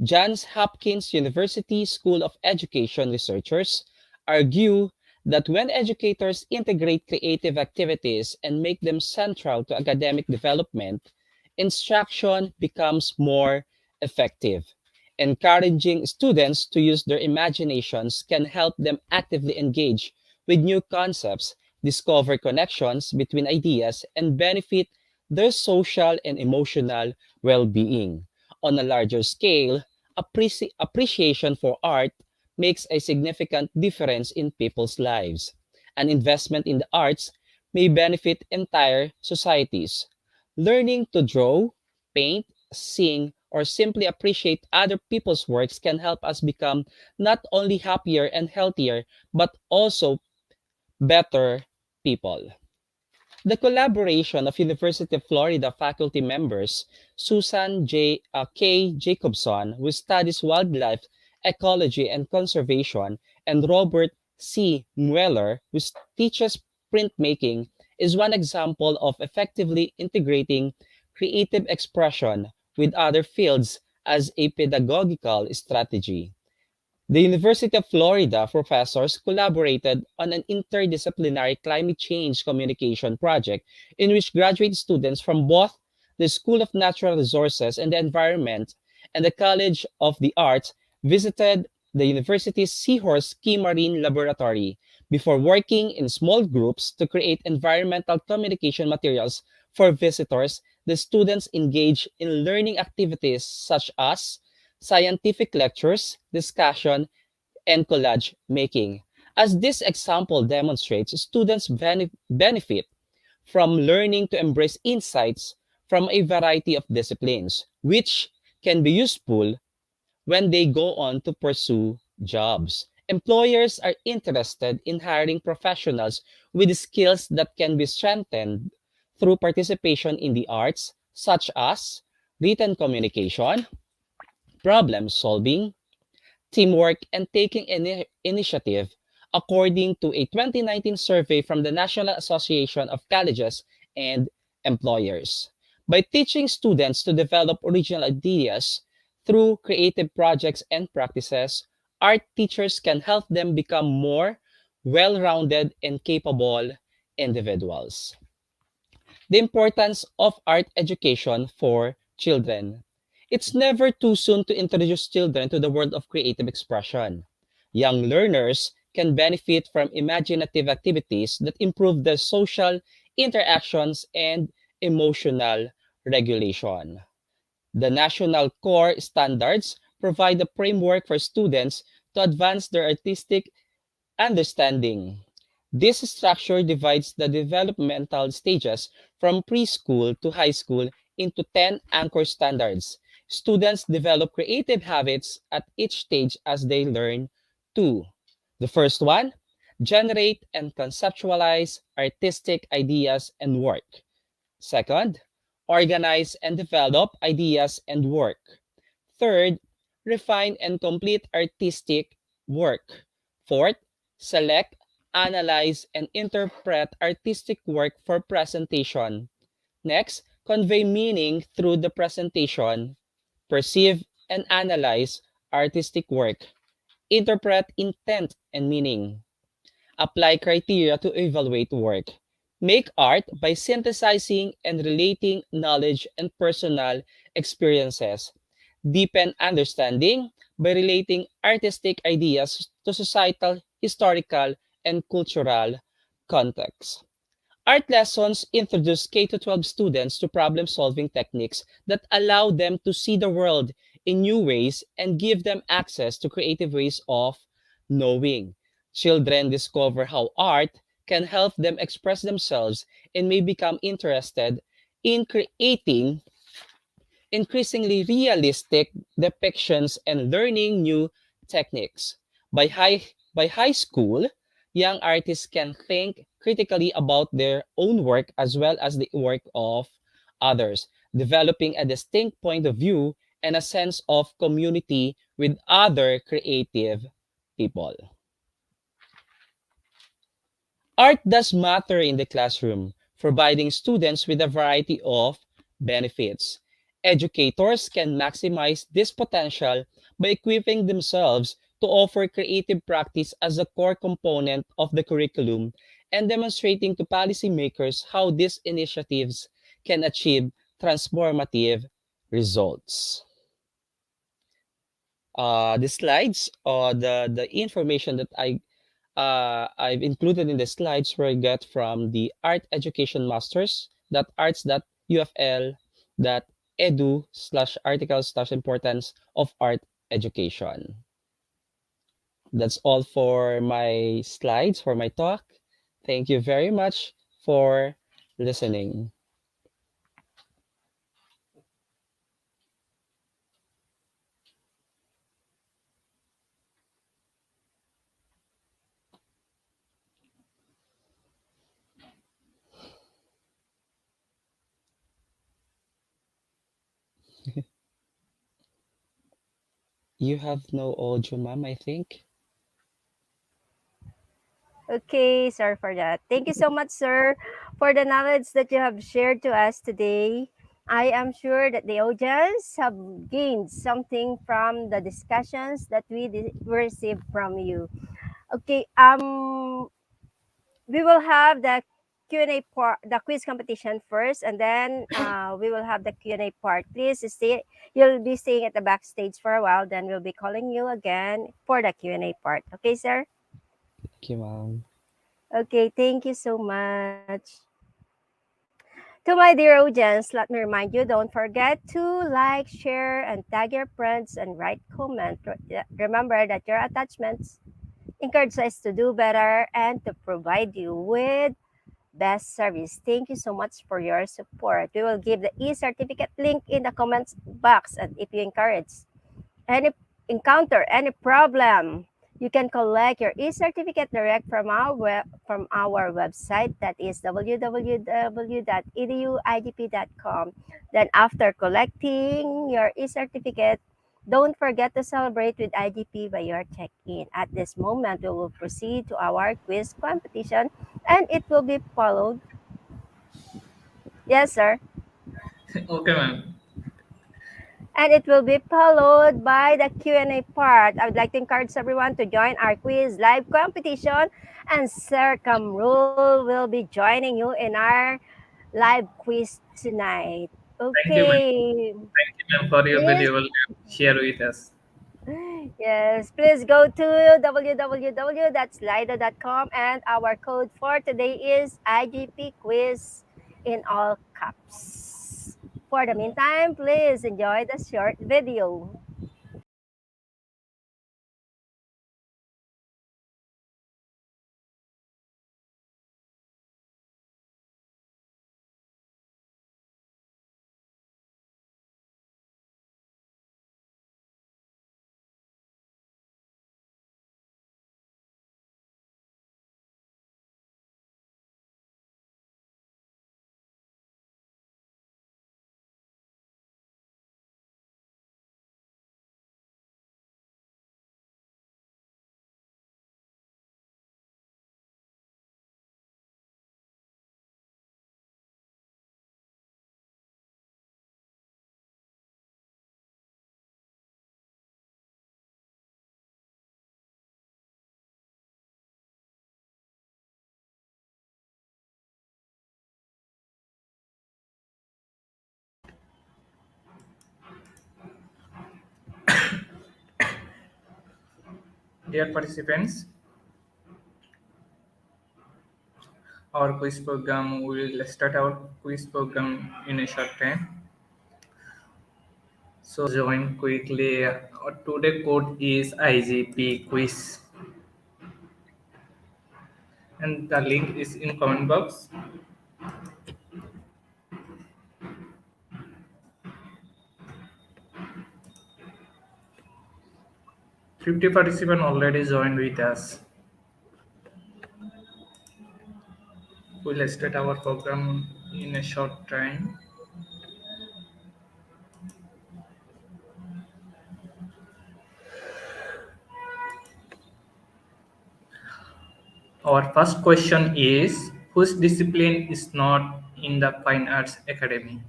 Johns Hopkins University School of Education researchers argue that when educators integrate creative activities and make them central to academic development, instruction becomes more effective. Encouraging students to use their imaginations can help them actively engage with new concepts discover connections between ideas, and benefit their social and emotional well being. On a larger scale, appreciation for art makes a significant difference in people's lives. An investment in the arts may benefit entire societies. Learning to draw, paint, sing, or simply appreciate other people's works can help us become not only happier and healthier, but also better people. The collaboration of University of Florida faculty members Susan K. Jacobson, who studies wildlife ecology and conservation, and Robert C. Mueller, who teaches printmaking, is one example of effectively integrating creative expression with other fields as a pedagogical strategy. The University of Florida professors collaborated on an interdisciplinary climate change communication project in which graduate students from both the School of Natural Resources and the Environment and the College of the Arts visited the university's Seahorse Ski Marine Laboratory before working in small groups to create environmental communication materials for visitors. The students engaged in learning activities such as scientific lectures, discussion, and collage making. As this example demonstrates, students benefit from learning to embrace insights from a variety of disciplines, which can be useful when they go on to pursue jobs. Employers are interested in hiring professionals with skills that can be strengthened through participation in the arts, such as written communication, problem solving, teamwork, and taking initiative, according to a 2019 survey from the National Association of Colleges and Employers. By teaching students to develop original ideas through creative projects and practices, art teachers can help them become more well rounded and capable individuals. The importance of art education for children. It's never too soon to introduce children to the world of creative expression. Young learners can benefit from imaginative activities that improve their social interactions and emotional regulation. The national core standards provide a framework for students to advance their artistic understanding. This structure divides the developmental stages from preschool to high school into 10 anchor standards. Students develop creative habits at each stage as they learn to. The first one, generate and conceptualize artistic ideas and work. Second, organize and develop ideas and work. Third, refine and complete artistic work. Fourth, select, analyze, and interpret artistic work for presentation. Next, convey meaning through the presentation. Perceive and analyze artistic work. Interpret intent and meaning. Apply criteria to evaluate work. Make art by synthesizing and relating knowledge and personal experiences. Deepen understanding by relating artistic ideas to societal, historical, and cultural contexts. Art lessons introduce K-12 students to problem-solving techniques that allow them to see the world in new ways and give them access to creative ways of knowing. Children discover how art can help them express themselves and may become interested in creating increasingly realistic depictions and learning new techniques. By high school, young artists can think critically about their own work as well as the work of others, developing a distinct point of view and a sense of community with other creative people. Art does matter in the classroom, providing students with a variety of benefits. Educators can maximize this potential by equipping themselves to offer creative practice as a core component of the curriculum and demonstrating to policymakers how these initiatives can achieve transformative results. The slides or the information that I I've included in the slides where I get from the Art Education Masters arts.ufl.edu/articles/importance of art education. That's all for my slides, for my talk. Thank you very much for listening. You have no audio, ma'am, I think. Okay, sorry for that. Thank you so much, sir, for the knowledge that you have shared to us today. I am sure that the audience have gained something from the discussions that we received from you. Okay, we will have the Q&A part, the quiz competition first, and then we will have the Q&A part. Please stay. You'll be staying at the backstage for a while. Then we'll be calling you again for the Q&A part. Okay, sir. Thank you, ma'am. Okay, thank you so much. To my dear audience, let me remind you, don't forget to like, share, and tag your friends and write comment. Remember that your attachments encourage us to do better and to provide you with best service. Thank you so much for your support. We will give the e-certificate link in the comments box. And if you any encounter any problem, you can collect your e-certificate direct from our website, that is www.eduidp.com. Then after collecting your e-certificate, don't forget to celebrate with IDP by your check-in. At this moment, we will proceed to our quiz competition and it will be followed. Yes, sir. Okay, ma'am. And it will be followed by the Q&A part. I would like to encourage everyone to join our quiz live competition, and Sir Kamrul will be joining you in our live quiz tonight. Thank you, ma'am. Okay. Thank you, ma'am, for your Please, valuable share with us. yes, please go to www.slido.com, and our code for today is IGP quiz in all caps. For the meantime, please enjoy the short video. Dear participants, our quiz program, we will start our quiz program in a short time. So join quickly. Today code is IGP quiz, and the link is in comment box. 50 participants already joined with us. We'll start our program in a short time. Our first question is, whose discipline is not in the Fine Arts Academy?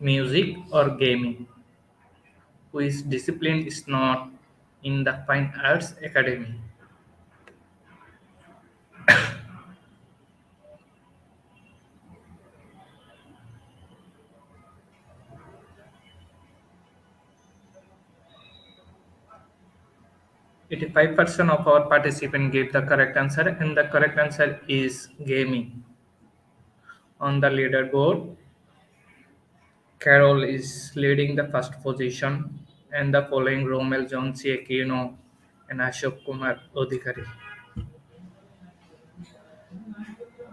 Music or gaming? Whose discipline is not in the Fine Arts Academy? 85% of our participants gave the correct answer, and the correct answer is gaming. On the leaderboard, Carol is leading the first position, and the following Romel Johnson Aquino and Ashok Kumar Odhikari.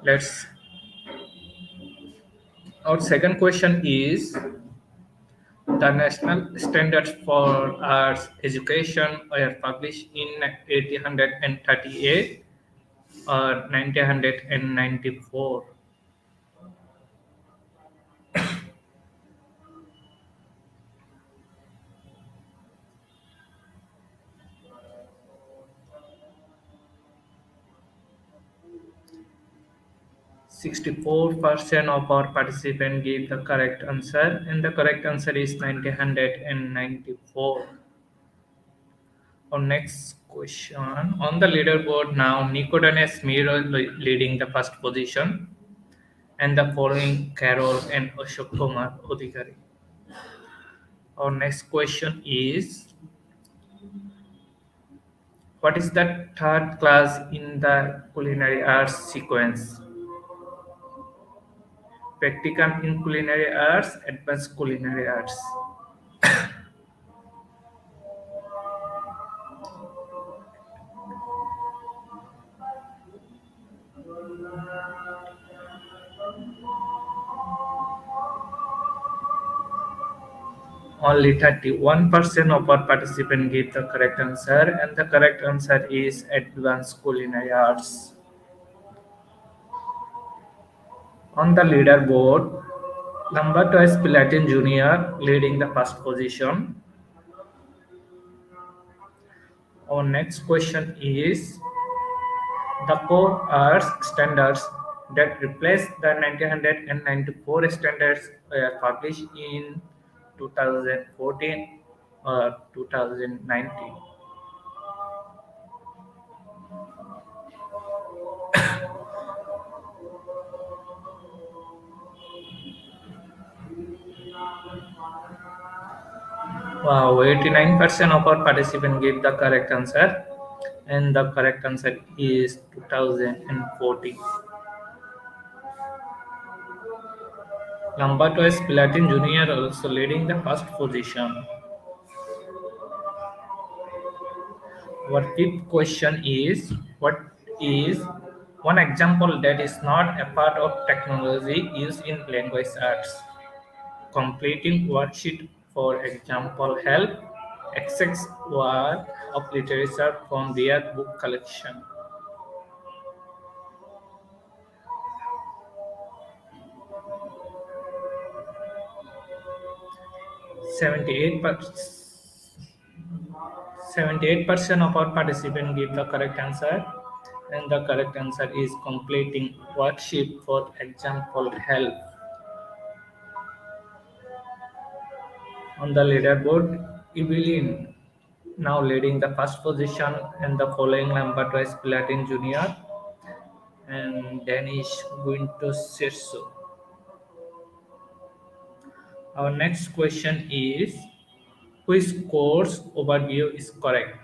Let's. Our second question is the national standards for arts education were published in 1838 or 1994. 64% of our participants gave the correct answer, and the correct answer is 1994. Our next question on the leaderboard now, Nicodemus Miro leading the first position, and the following Carol and Ashok Kumar Odhikari. Our next question is what is the third class in the culinary arts sequence? Practicum in culinary arts, advanced culinary arts. Only 31% of our participants gave the correct answer, and the correct answer is advanced culinary arts. On the leaderboard, Lamberto S. Pilatin Jr. leading the first position. Our next question is the core arts standards that replaced the 1994 standards were published in 2014 or 2019. Wow, 89% of our participants gave the correct answer, and the correct answer is 2014. Lamberto S. Pilatin Jr. also leading the first position. Our fifth question is what is one example that is not a part of technology used in language arts? Completing worksheet, for example, help access work of literature from their book collection. 78% of our participants give the correct answer, and the correct answer is completing worksheet, for example, help. On the leaderboard, Evelyn now leading the first position, and the following Lamberto is Pilatin Jr. and Danish Guintosirso. Our next question is which course overview is correct?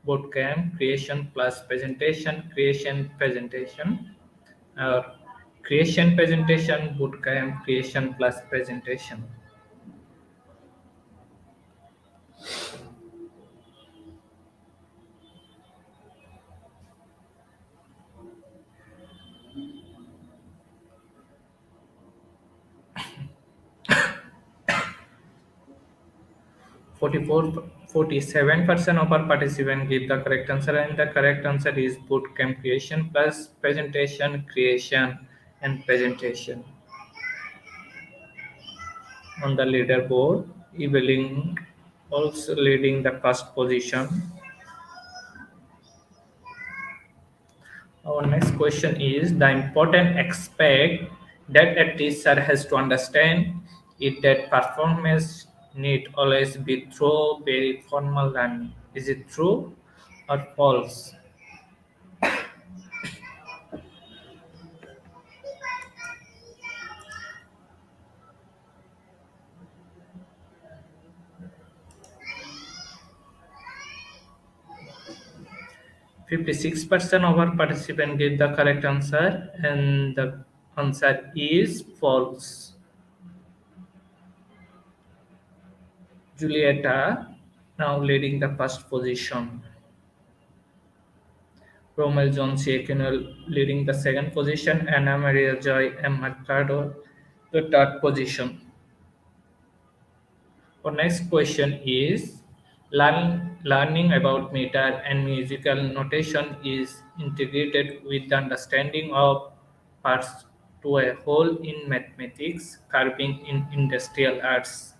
Bootcamp, creation plus presentation, creation presentation, or creation presentation, bootcamp, creation plus presentation. 47% of our participants give the correct answer, and the correct answer is bootcamp creation plus presentation, creation, and presentation. On the leaderboard, Evelyn also leading the first position. Our next question is the important aspect that a teacher has to understand is that performance need always be through very formal learning. Is it true or false? 56% of our participants gave the correct answer, and the answer is false. Julieta now leading the first position. Romel John Aquino leading the second position, Anna Maria Joy and Mercado the third position. Our next question is learning about meter and musical notation is integrated with the understanding of parts to a whole in mathematics, carving in industrial arts.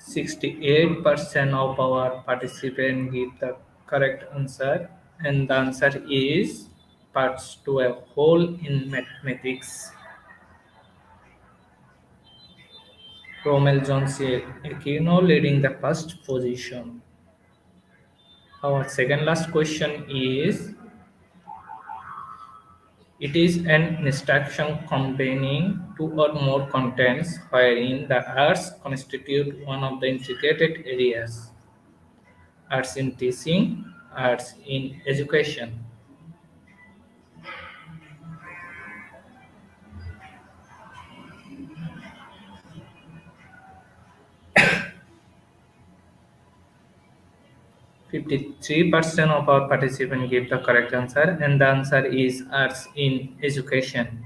68% of our participants give the correct answer, and the answer is parts to a whole in mathematics. Romel Jones Aquino leading the first position. Our second last question is it is an instruction containing two or more contents wherein the arts constitute one of the integrated areas. Arts in teaching, arts in education. 53% of our participants gave the correct answer, and the answer is arts in education.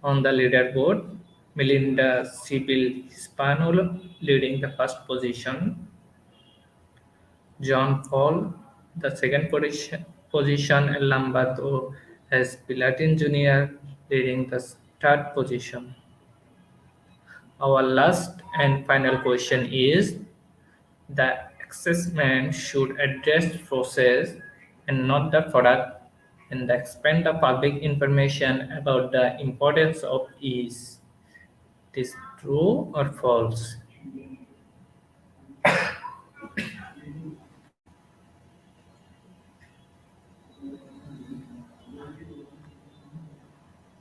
On the leaderboard, Melinda Sibyl Hispanul leading the first position, John Paul the second position, and Lamberto as Pilatin Jr. leading the third position. Our last and final question is the assessment should address process and not the product and expand the public information about the importance of ease. It is true or false?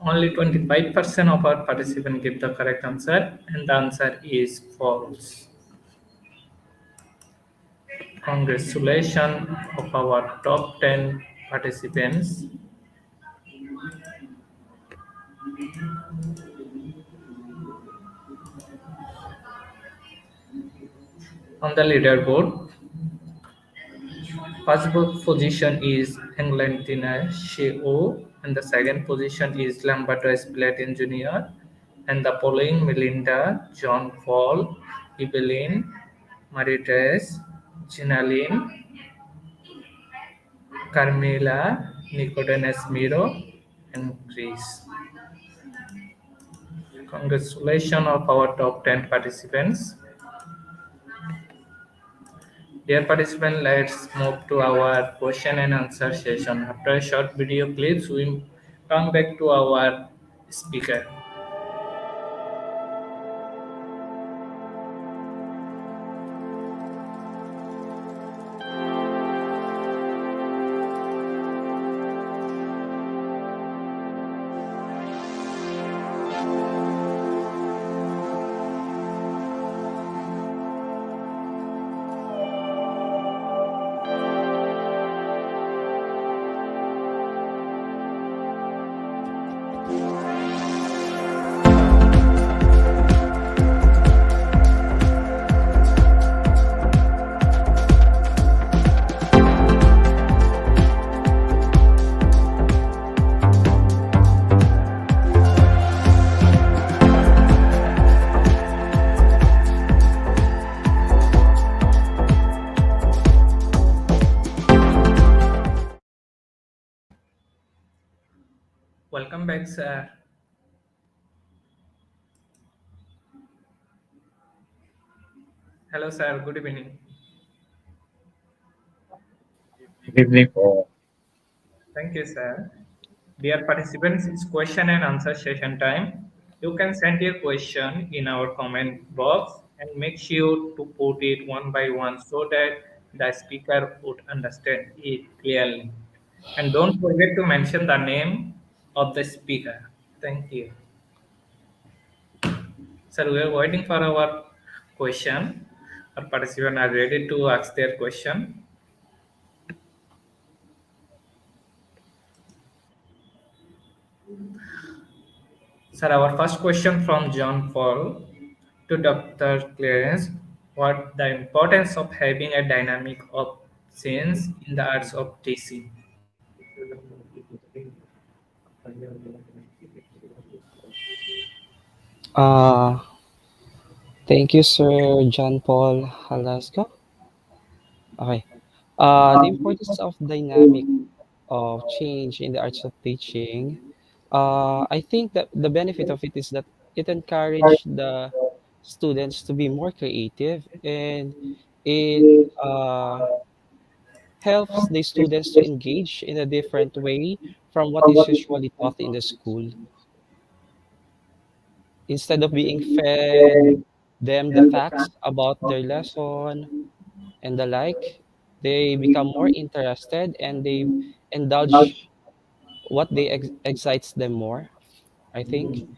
Only 25% of our participants give the correct answer, and the answer is false. Congratulations of our top 10 participants. On the leaderboard, first position is Englantina Sheo, and the second position is Lamberto Spalatin Jr., and the following Melinda, John Paul, Evelyn, Marie-Therese, Ginalyn, Carmela, Nicodemus Miro, and Chris. Congratulations of our top 10 participants. Dear participants, let's move to our question and answer session. After a short video clips, we come back to our speaker. Welcome back, sir. Hello, sir. Good evening. Good evening po. Thank you, sir. Dear participants, it's question and answer session time. You can send your question in our comment box and make sure to put it one by one so that the speaker would understand it clearly. And don't forget to mention the name of the speaker. Thank you. Sir, we are waiting for our question. Our participants are ready to ask their question. Sir, our first question from John Paul to Dr. Clarence. What the importance of having a dynamic of scenes in the arts of teaching? Uh, Thank you, Sir John Paul Halasco. Okay. The importance of dynamic of change in the arts of teaching. I think that the benefit of it is that it encourages the students to be more creative, and it helps the students to engage in a different way from what is usually taught in the school. Instead of being fed them the facts about their lesson and the like, they become more interested and they indulge what they excites them more, I think.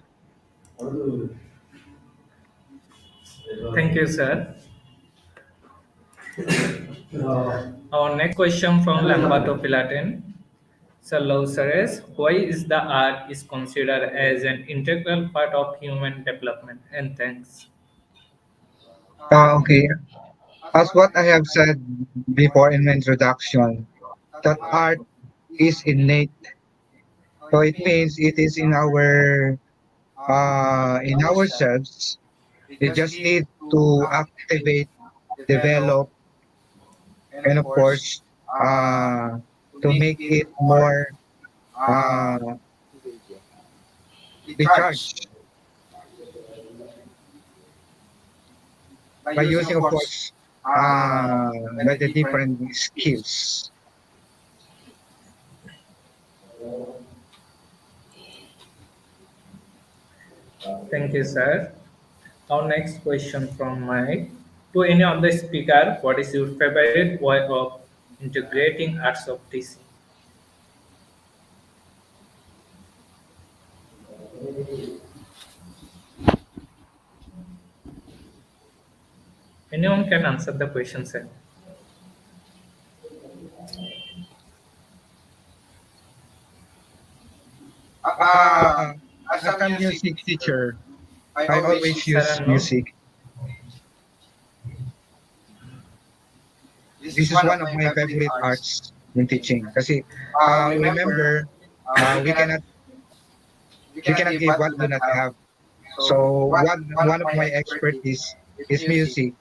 Thank you, sir. Our next question from Lamberto Pilaten. Sir Lausares, why is the art is considered as an integral part of human development? And thanks. Okay, as what I have said before in my introduction, that art is innate. So it means it is in ourselves. We just need to activate, develop, and of course, uh, to make it more uh, recharged by using, of course, the different skills. Thank you, sir. Our next question from Mike. To any of the speaker, what is your favorite way of integrating arts of teaching? Anyone can answer the question, sir. Uh, as a music teacher, I always use Saranol? music. This is one of my favorite arts in teaching. Kasi remember, uh, we cannot we cannot give what we do not have. So one of my expertise is music.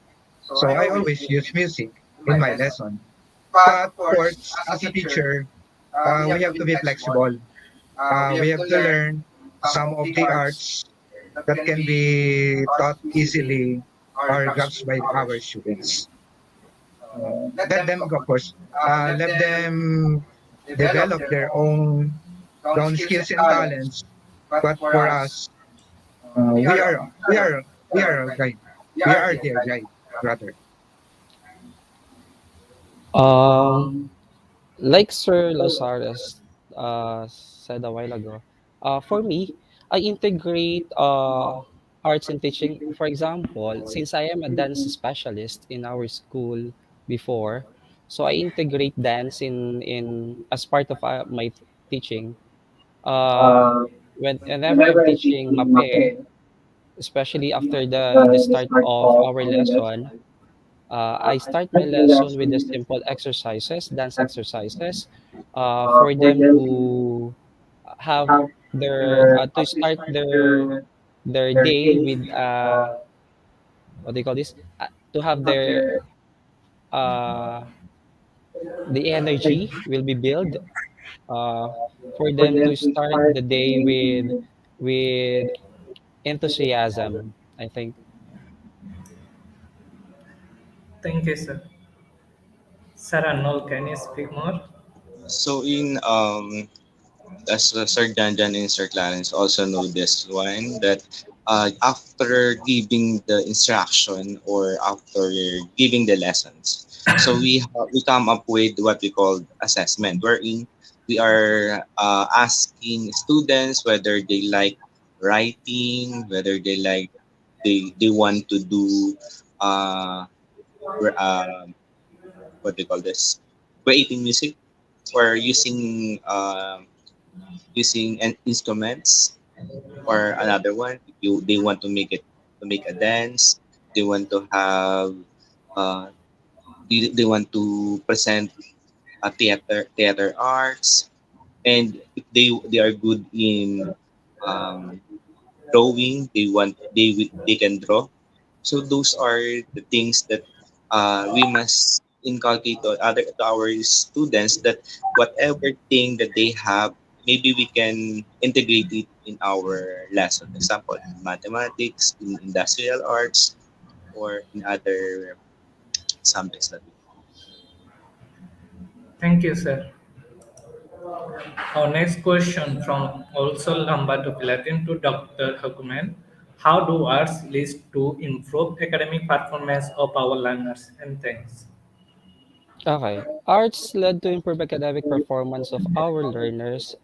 So I always use music in my lesson. But of course, as a teacher, we have to be flexible. We have to learn some of the arts that can be taught easily or grasped by our students. Let them, of course, let them develop their own skills and talents. But for us, we are we are we are a guide. We are their guide, rather. Um, like Sir Lazarus said a while ago, for me, I integrate arts in teaching. For example, since I am a dance specialist in our school before, so I integrate dance in as part of my teaching. Uh, whenever I'm teaching MAPE, especially after the start of our lesson, I start my lesson with the simple exercises, dance exercises, for them to have to start their day with what do you call this? To have their uh, the energy will be built uh, for them to start the day with enthusiasm, I think. Thank you, sir. Saranol, can you speak more? So in as Sir Janjan and Sir Clarence also know this one that after giving the instruction or after giving the lessons, so we come up with what we call assessment, wherein we are asking students whether they like writing, whether they want to do uh, re- uh, what do you call this, creating music or using an instruments, or another one if you they want to make a dance, they want to have uh, they want to present a theater arts, and if they are good in um, drawing, they can draw. So those are the things that we must inculcate to our students, that whatever thing that they have, maybe we can integrate it in our lesson. Example, in mathematics, in industrial arts, or in other subjects that we. Thank you, sir. Our next question from also Lamba to Latin to Dr. Hakumen. How do arts lead to improve academic performance of our learners? And thanks. Okay. Arts led to improve academic performance of our learners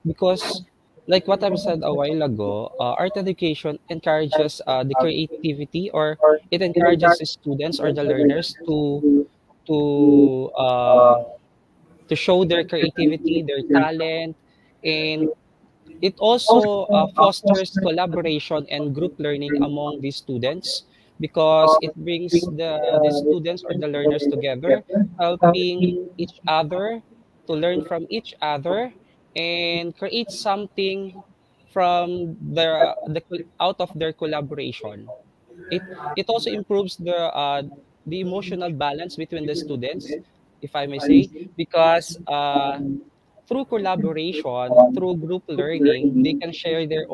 because, like what I've said a while ago, art education encourages the creativity, or it encourages the students or the learners to uh, to show their creativity, their talent, and it also fosters collaboration and group learning among the students because it brings the students or the learners together, helping each other to learn from each other and create something from out of their collaboration. It also improves the emotional balance between the students, if I may say, because through collaboration, through group learning, they can share their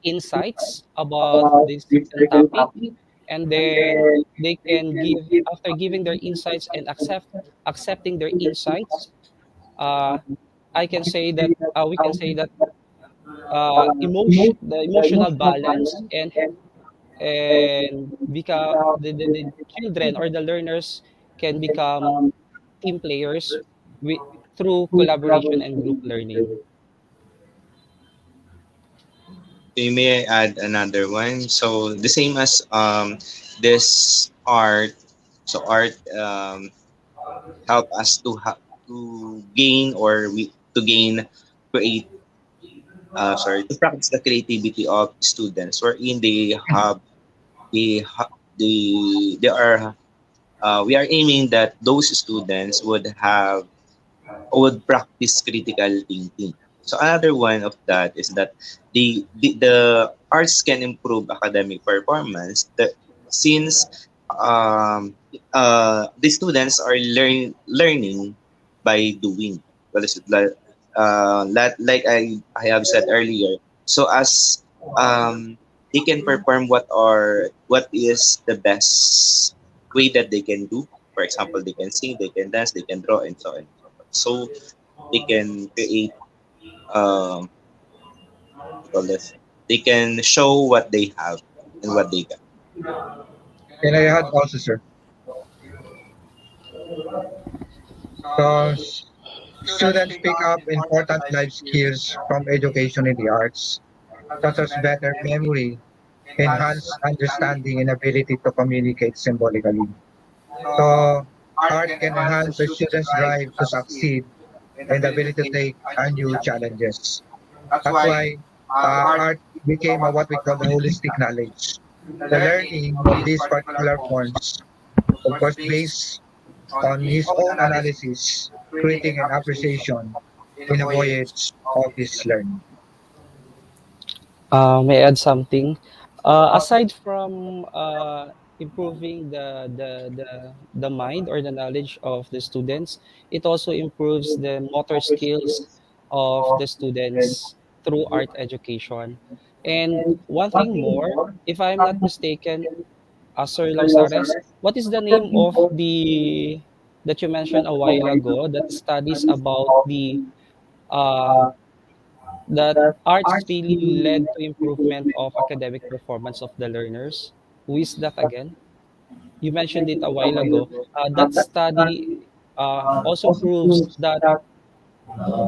insights about this certain topic, and then they can give after giving their insights and accepting their insights. Uh, I can say that we can say that the emotional balance and become the children or the learners can become team players with, through collaboration and group learning. May I add another one? So the same as this art. So art help us to gain, or we to gain create to practice the creativity of students, wherein they are we are aiming that those students would practice critical thinking. So another one of that is that the arts can improve academic performance, since the students are learning by doing. What is it like I have said earlier? So as they can perform what is the best way that they can do. For example, they can sing, they can dance, they can draw, and so on and so forth. So they can create what do you call this? They can show what they have and what they got. Can I add also, sir? Because students pick up important life skills from education in the arts, such as better memory, enhanced understanding, and ability to communicate symbolically. So, art can enhance a student's drive to succeed and the ability to take on new challenges. That's why art became what we call the holistic knowledge. The learning of these particular forms, of course, based on his own analysis, creating an appreciation in a voyage of his learning. May I add something? Aside from improving the mind or the knowledge of the students, it also improves the motor skills of the students through art education. And one thing more, if I'm not mistaken, Sir Lausares, what is the name of the that you mentioned a while ago that studies about the uh, that arts really led to improvement of academic performance of the learners? Who is that again? You mentioned it a while ago. That study also proves that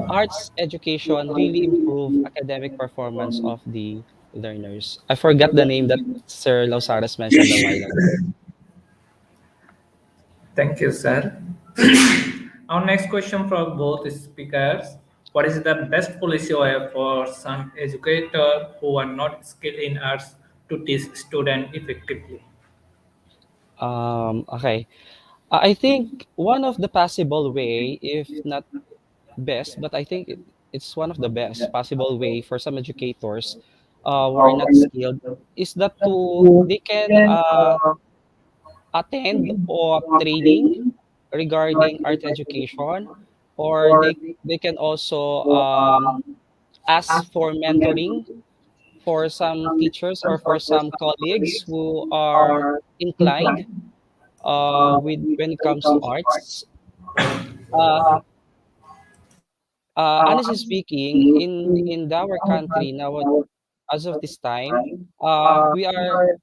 Arts education really improve academic performance of the learners. I forgot the name that Sir Lausares mentioned a while ago. Thank you, sir. Our next question for both speakers. What is the best policy way for some educators who are not skilled in arts to teach students effectively? Okay. I think one of the possible way, if not best, but I think it's one of the best possible way for some educators who are not skilled is that they can attend or training regarding art education, or they can also ask for mentoring for some teachers or for some colleagues who are inclined with when it comes to arts. Uh, Honestly speaking, in our country now, as of this time, we are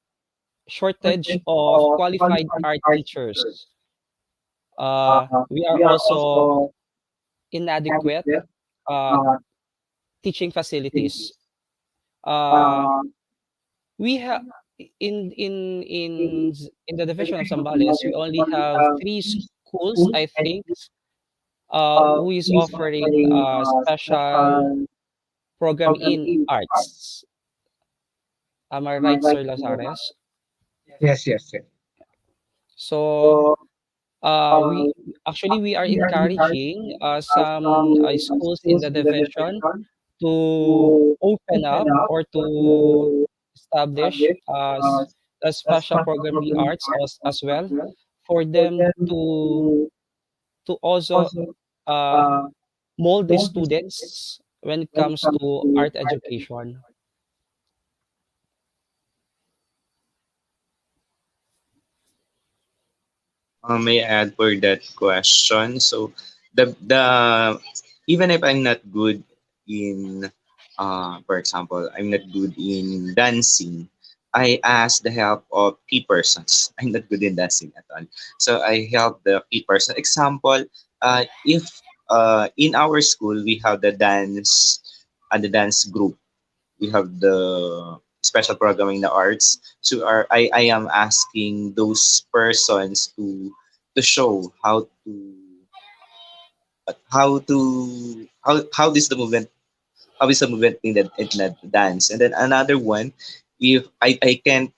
shortage of qualified art teachers. We are also inadequate uh, teaching facilities. Uh, we have in the division of Zambales, we only have three schools, I think, who is offering a special program in arts. Am I right, Sir Lazares? Yes, yes, yes. So we actually we are encouraging some schools in the division to open up or to establish a special program in arts as well for them to also uh, mold the students when it comes to art education. May I add for that question? So the even if I'm not good in for example, I'm not good in dancing, I ask the help of key persons. I'm not good in dancing at all. So I help the key person. Example, if in our school we have the dance group, we have the special programming in the arts. So I am asking those persons to show how this the movement, how is the movement in that dance. And then another one, if I can't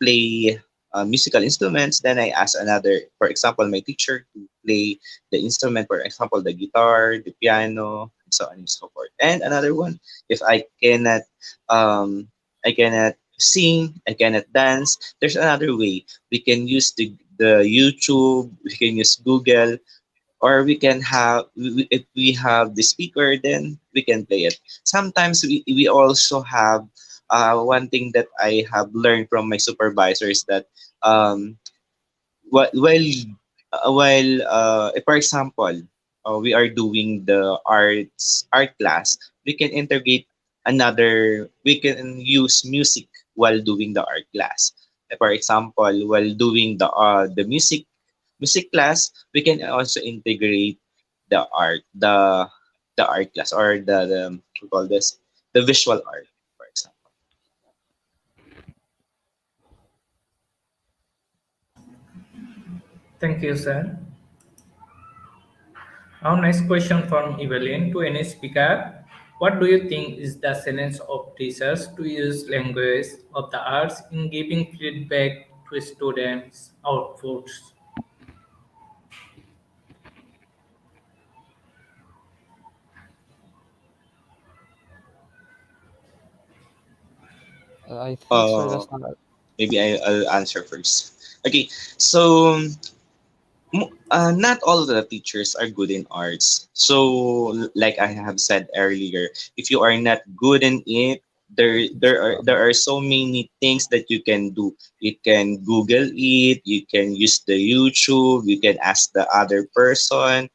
play musical instruments, then I ask another, for example, my teacher to play the instrument, for example, the guitar, the piano, and so on and so forth. And another one, if um I cannot sing, I cannot dance, there's another way. We can use the YouTube, we can use Google, or we can have if we have the speaker, then we can play it. Sometimes we also have one thing that I have learned from my supervisors, that um if, for example, we are doing the art class, we can integrate another, we can use music while doing the art class. For example, while doing the music class, we can also integrate the art class, or the we call this the visual art, for example. Thank you, sir. Our next question from Evelyn to any speaker. What do you think is the sense of teachers to use language of the arts in giving feedback to students' outputs? I think Sir Uh, Lazaro. Maybe I'll answer first. Okay, so not all of the teachers are good in arts. So, like I have said earlier, if you are not good in it, there are so many things that you can do. You can Google it. You can use the YouTube. You can ask the other person,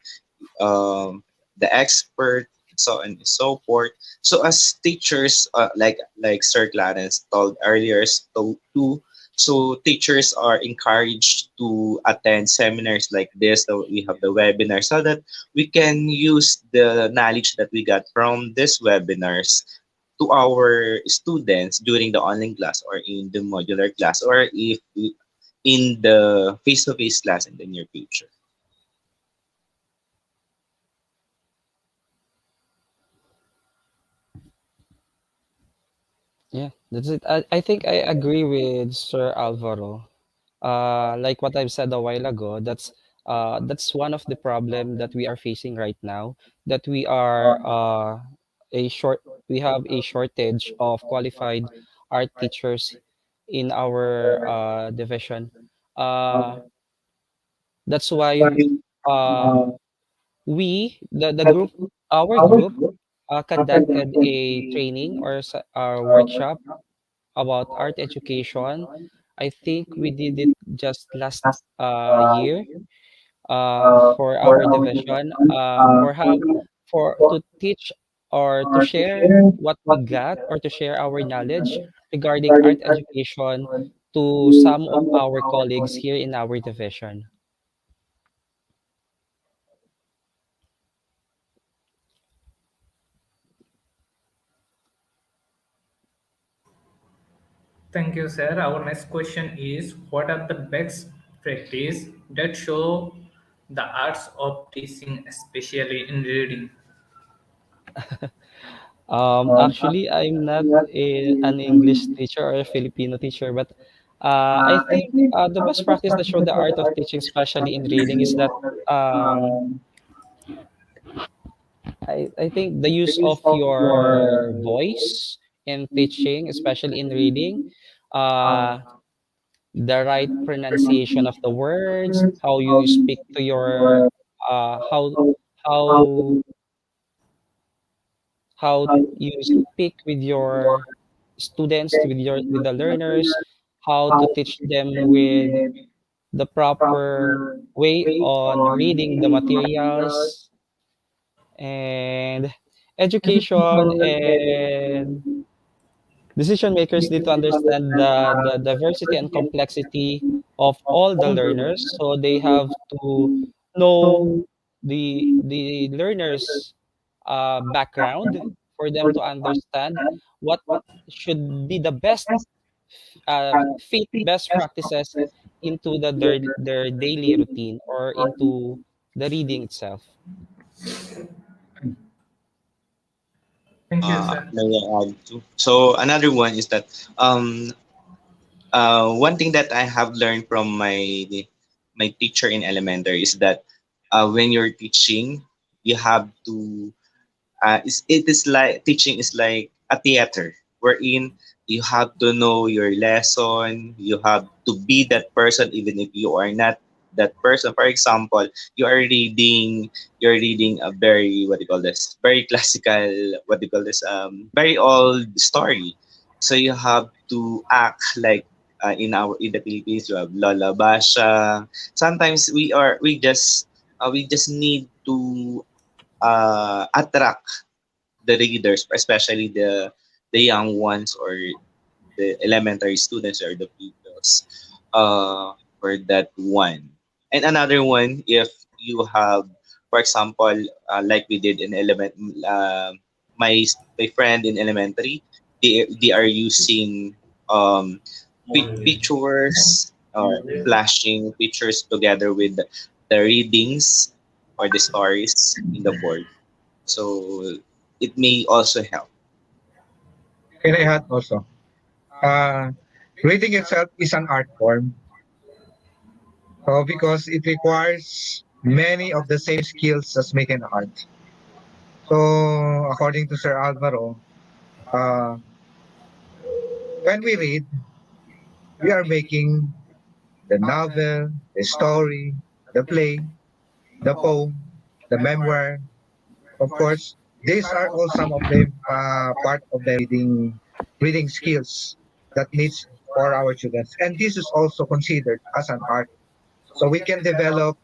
um, the expert, so on and so forth. So as teachers, like Sir Clarence told earlier, so too. So teachers are encouraged to attend seminars like this. So we have the webinar so that we can use the knowledge that we got from these webinars to our students during the online class or in the modular class or if in the face-to-face class in the near future. Yeah, that's it. I think I agree with Sir Alvaro. Like what I've said a while ago, that's one of the problem that we are facing right now. That a short we have a shortage of qualified art teachers in our division. Uh, that's why uh, the group our group conducted a training or a workshop about art education. I think we did it just last year for our division for how for to teach or to share what we got or to share our knowledge regarding art education to some of our colleagues here in our division. Thank you, sir. Our next question is, what are the best practice that show the arts of teaching, especially in reading? Actually, I'm not an English teacher or a Filipino teacher, but I think the best practice that show the art of teaching, especially in reading, is that um, I think the use of your voice in teaching, especially in reading, uh, the right pronunciation of the words, how you speak to your how how you speak with your students, with the learners, how to teach them with the proper way on reading the materials and education and decision makers need to understand the diversity and complexity of all the learners. So they have to know the learners background for them to understand what should be the best fit best practices into their daily routine or into the reading itself. Thank you, sir. May I add to? So another one is that one thing that I have learned from my teacher in elementary is that when you're teaching, you have to it is like teaching is like a theater wherein you have to know your lesson, you have to be that person even if you are not that person. For example, you're reading a very what do you call this very classical what do you call this very old story, so you have to act like in the Philippines you have Lola Basha. Sometimes we just need to attract the readers, especially the young ones or the elementary students or the pupils, for that one. And another one, if you have, for example, like we did in uh, my my friend in elementary, they are using pictures or flashing pictures together with the readings or the stories in the board. So it may also help. Can I add also? Uh, Reading itself is an art form. So because it requires many of the same skills as making art. So according to Sir Alvaro, uh, when we read, we are making the novel, the story, the play, the poem, the memoir. Of course, these are all some of the part of the reading skills that needs for our students, and this is also considered as an art. So we can develop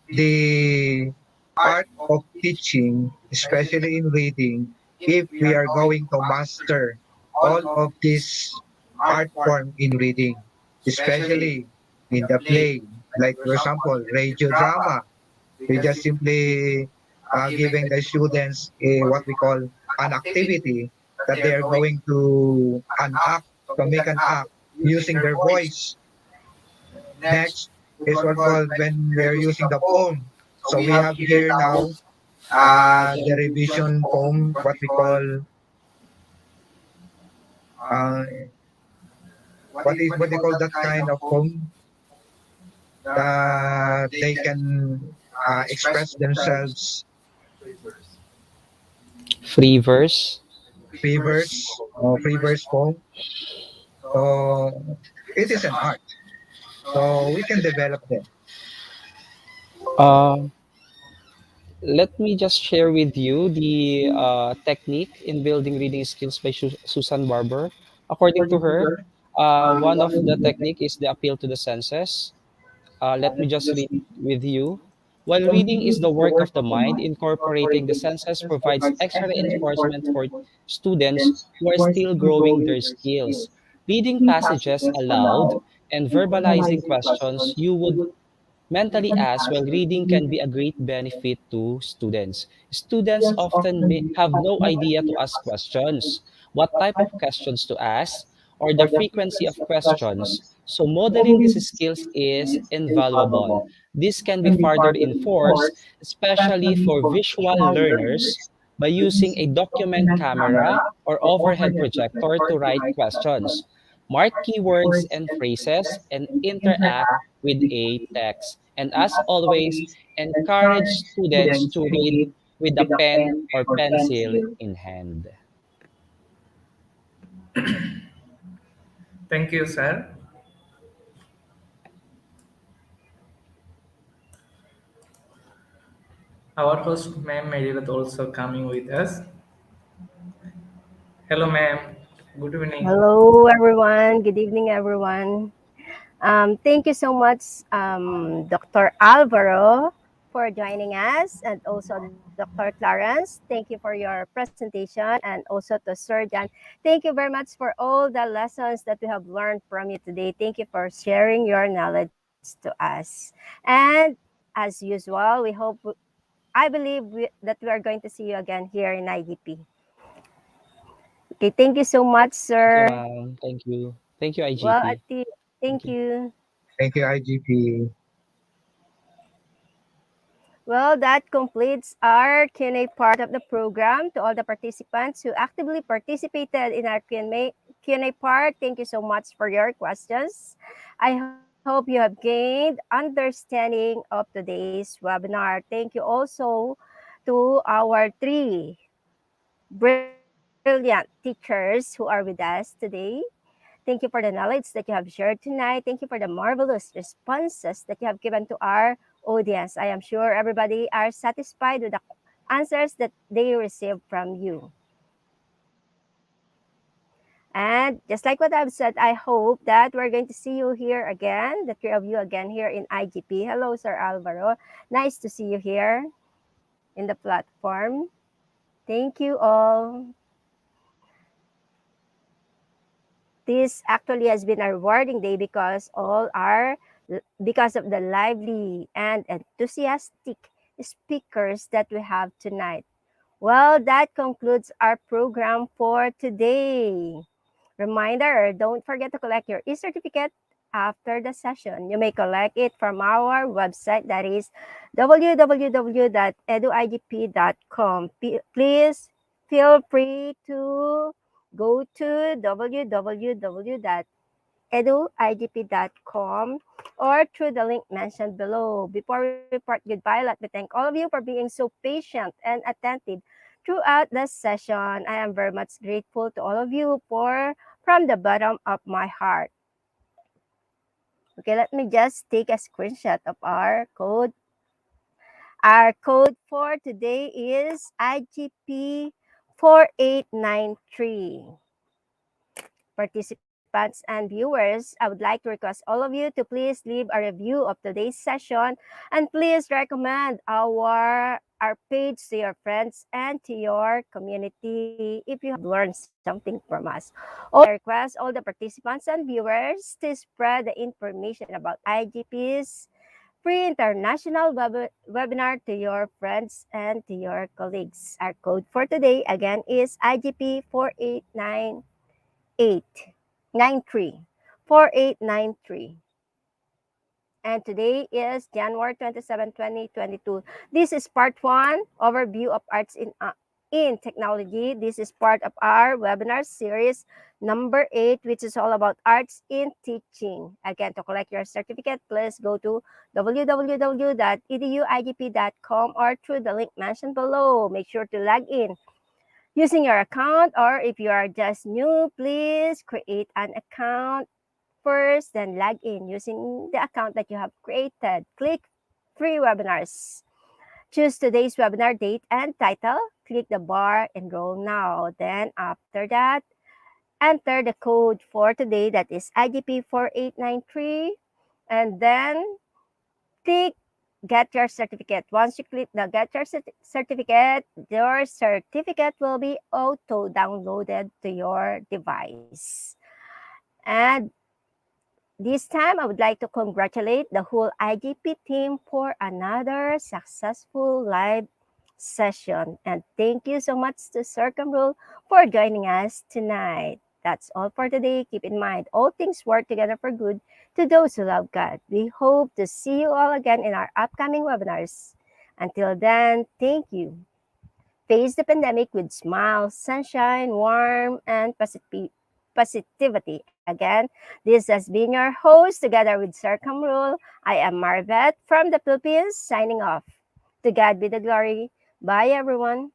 the art of teaching, especially in reading, if we are going to master all of this art form in reading. especially in the play. Like, for example, radio drama. We just simply giving the students what we call an activity that they are going to an act, to make an act using their voice. Next is what called when we are using the poem. So we have here now the revision poem, what we call uh, what they call that kind of poem that they can express themselves, Free verse. free verse poem. So it is an art. So we can develop them. Uh, Let me just share with you the technique in building reading skills by Susan Barber. According to her, one of the technique is the appeal to the senses. Let me just read with you. While reading is the work of the mind, incorporating the senses provides extra reinforcement for students who are still growing their skills. Reading passages aloud and verbalizing questions you would mentally ask while reading can be a great benefit to students. Students often may have no idea to ask questions, what type of questions to ask, or the frequency of questions. So, modeling these skills is invaluable. This can be further enforced, especially for visual learners, by using a document camera or overhead projector to write questions, mark keywords and phrases, and interact with a text. And as always, encourage students to read with a pen or pencil in hand. Thank you, sir. Our host, Ma'am Meredith, also coming with us. Hello, ma'am. Good evening. Hello, everyone. Good evening, everyone. Thank you so much, Dr. Alvaro, for joining us, and also Dr. Clarence. Thank you for your presentation, and also to Sir John. Thank you very much for all the lessons that we have learned from you today. Thank you for sharing your knowledge to us. And as usual, I believe that we are going to see you again here in IDP. Okay, thank you so much, Thank you, sir. ma'am. Thank you. Thank you, Well, IGP. Thank thank you. you. Thank you, IGP. Well, that completes our Q&A part of the program. To all the participants who actively participated in our Q&A part, thank you so much for your questions. I hope you have gained understanding of today's webinar. Thank you also to our three brilliant teachers who are with us today. Thank you for the knowledge that you have shared tonight. Thank you for the marvelous responses that you have given to our audience. I am sure everybody are satisfied with the answers that they received from you. And just like what I've said, I hope that we're going to see you here again, the three of you again here in IGP. Hello, Sir Alvaro. Nice to see you here in the platform. Thank you all. This actually has been a rewarding day because of the lively and enthusiastic speakers that we have tonight. Well, that concludes our program for today. Reminder, don't forget to collect your e-certificate after the session. You may collect it from our website, that is www.eduigp.com. Please feel free to go to www.eduigp.com or through the link mentioned below. Before we part goodbye, let me thank all of you for being so patient and attentive throughout the session. I am very much grateful to all of you from the bottom of my heart. Okay, let me just take a screenshot of our code. Our code for today is IGP 4893. Participants and viewers, I would like to request all of you to please leave a review of today's session, and please recommend our our page to your friends and to your community if you have learned something from us. Also, I request all the participants and viewers to spread the information about IGP's free international webinar to your friends and to your colleagues. Our code for today again is IGP 4893. 4893. And today is January 27, 2022. This is part 1, overview of arts in technology. This is part of our webinar series number 8, which is all about arts in teaching. Again, to collect your certificate, please go to www.eduigp.com or through the link mentioned below. Make sure to log in using your account, or if you are just new, please create an account first, then log in using the account that you have created. Click free webinars. Choose today's webinar date and title. Click the bar enroll now. Then after that, enter the code for today, that is IGP 4893. And then click get your certificate. Once you click the get your certificate, your certificate will be auto downloaded to your device. And this time, I would like to congratulate the whole IGP team for another successful live session. And thank you so much to Circumrule for joining us tonight. That's all for today. Keep in mind, all things work together for good to those who love God. We hope to see you all again in our upcoming webinars. Until then, thank you. Face the pandemic with smiles, sunshine, warmth, and positivity. Again, this has been your host together with Circumrule. I am Marvet from the Philippines signing off. To God be the glory. Bye, everyone.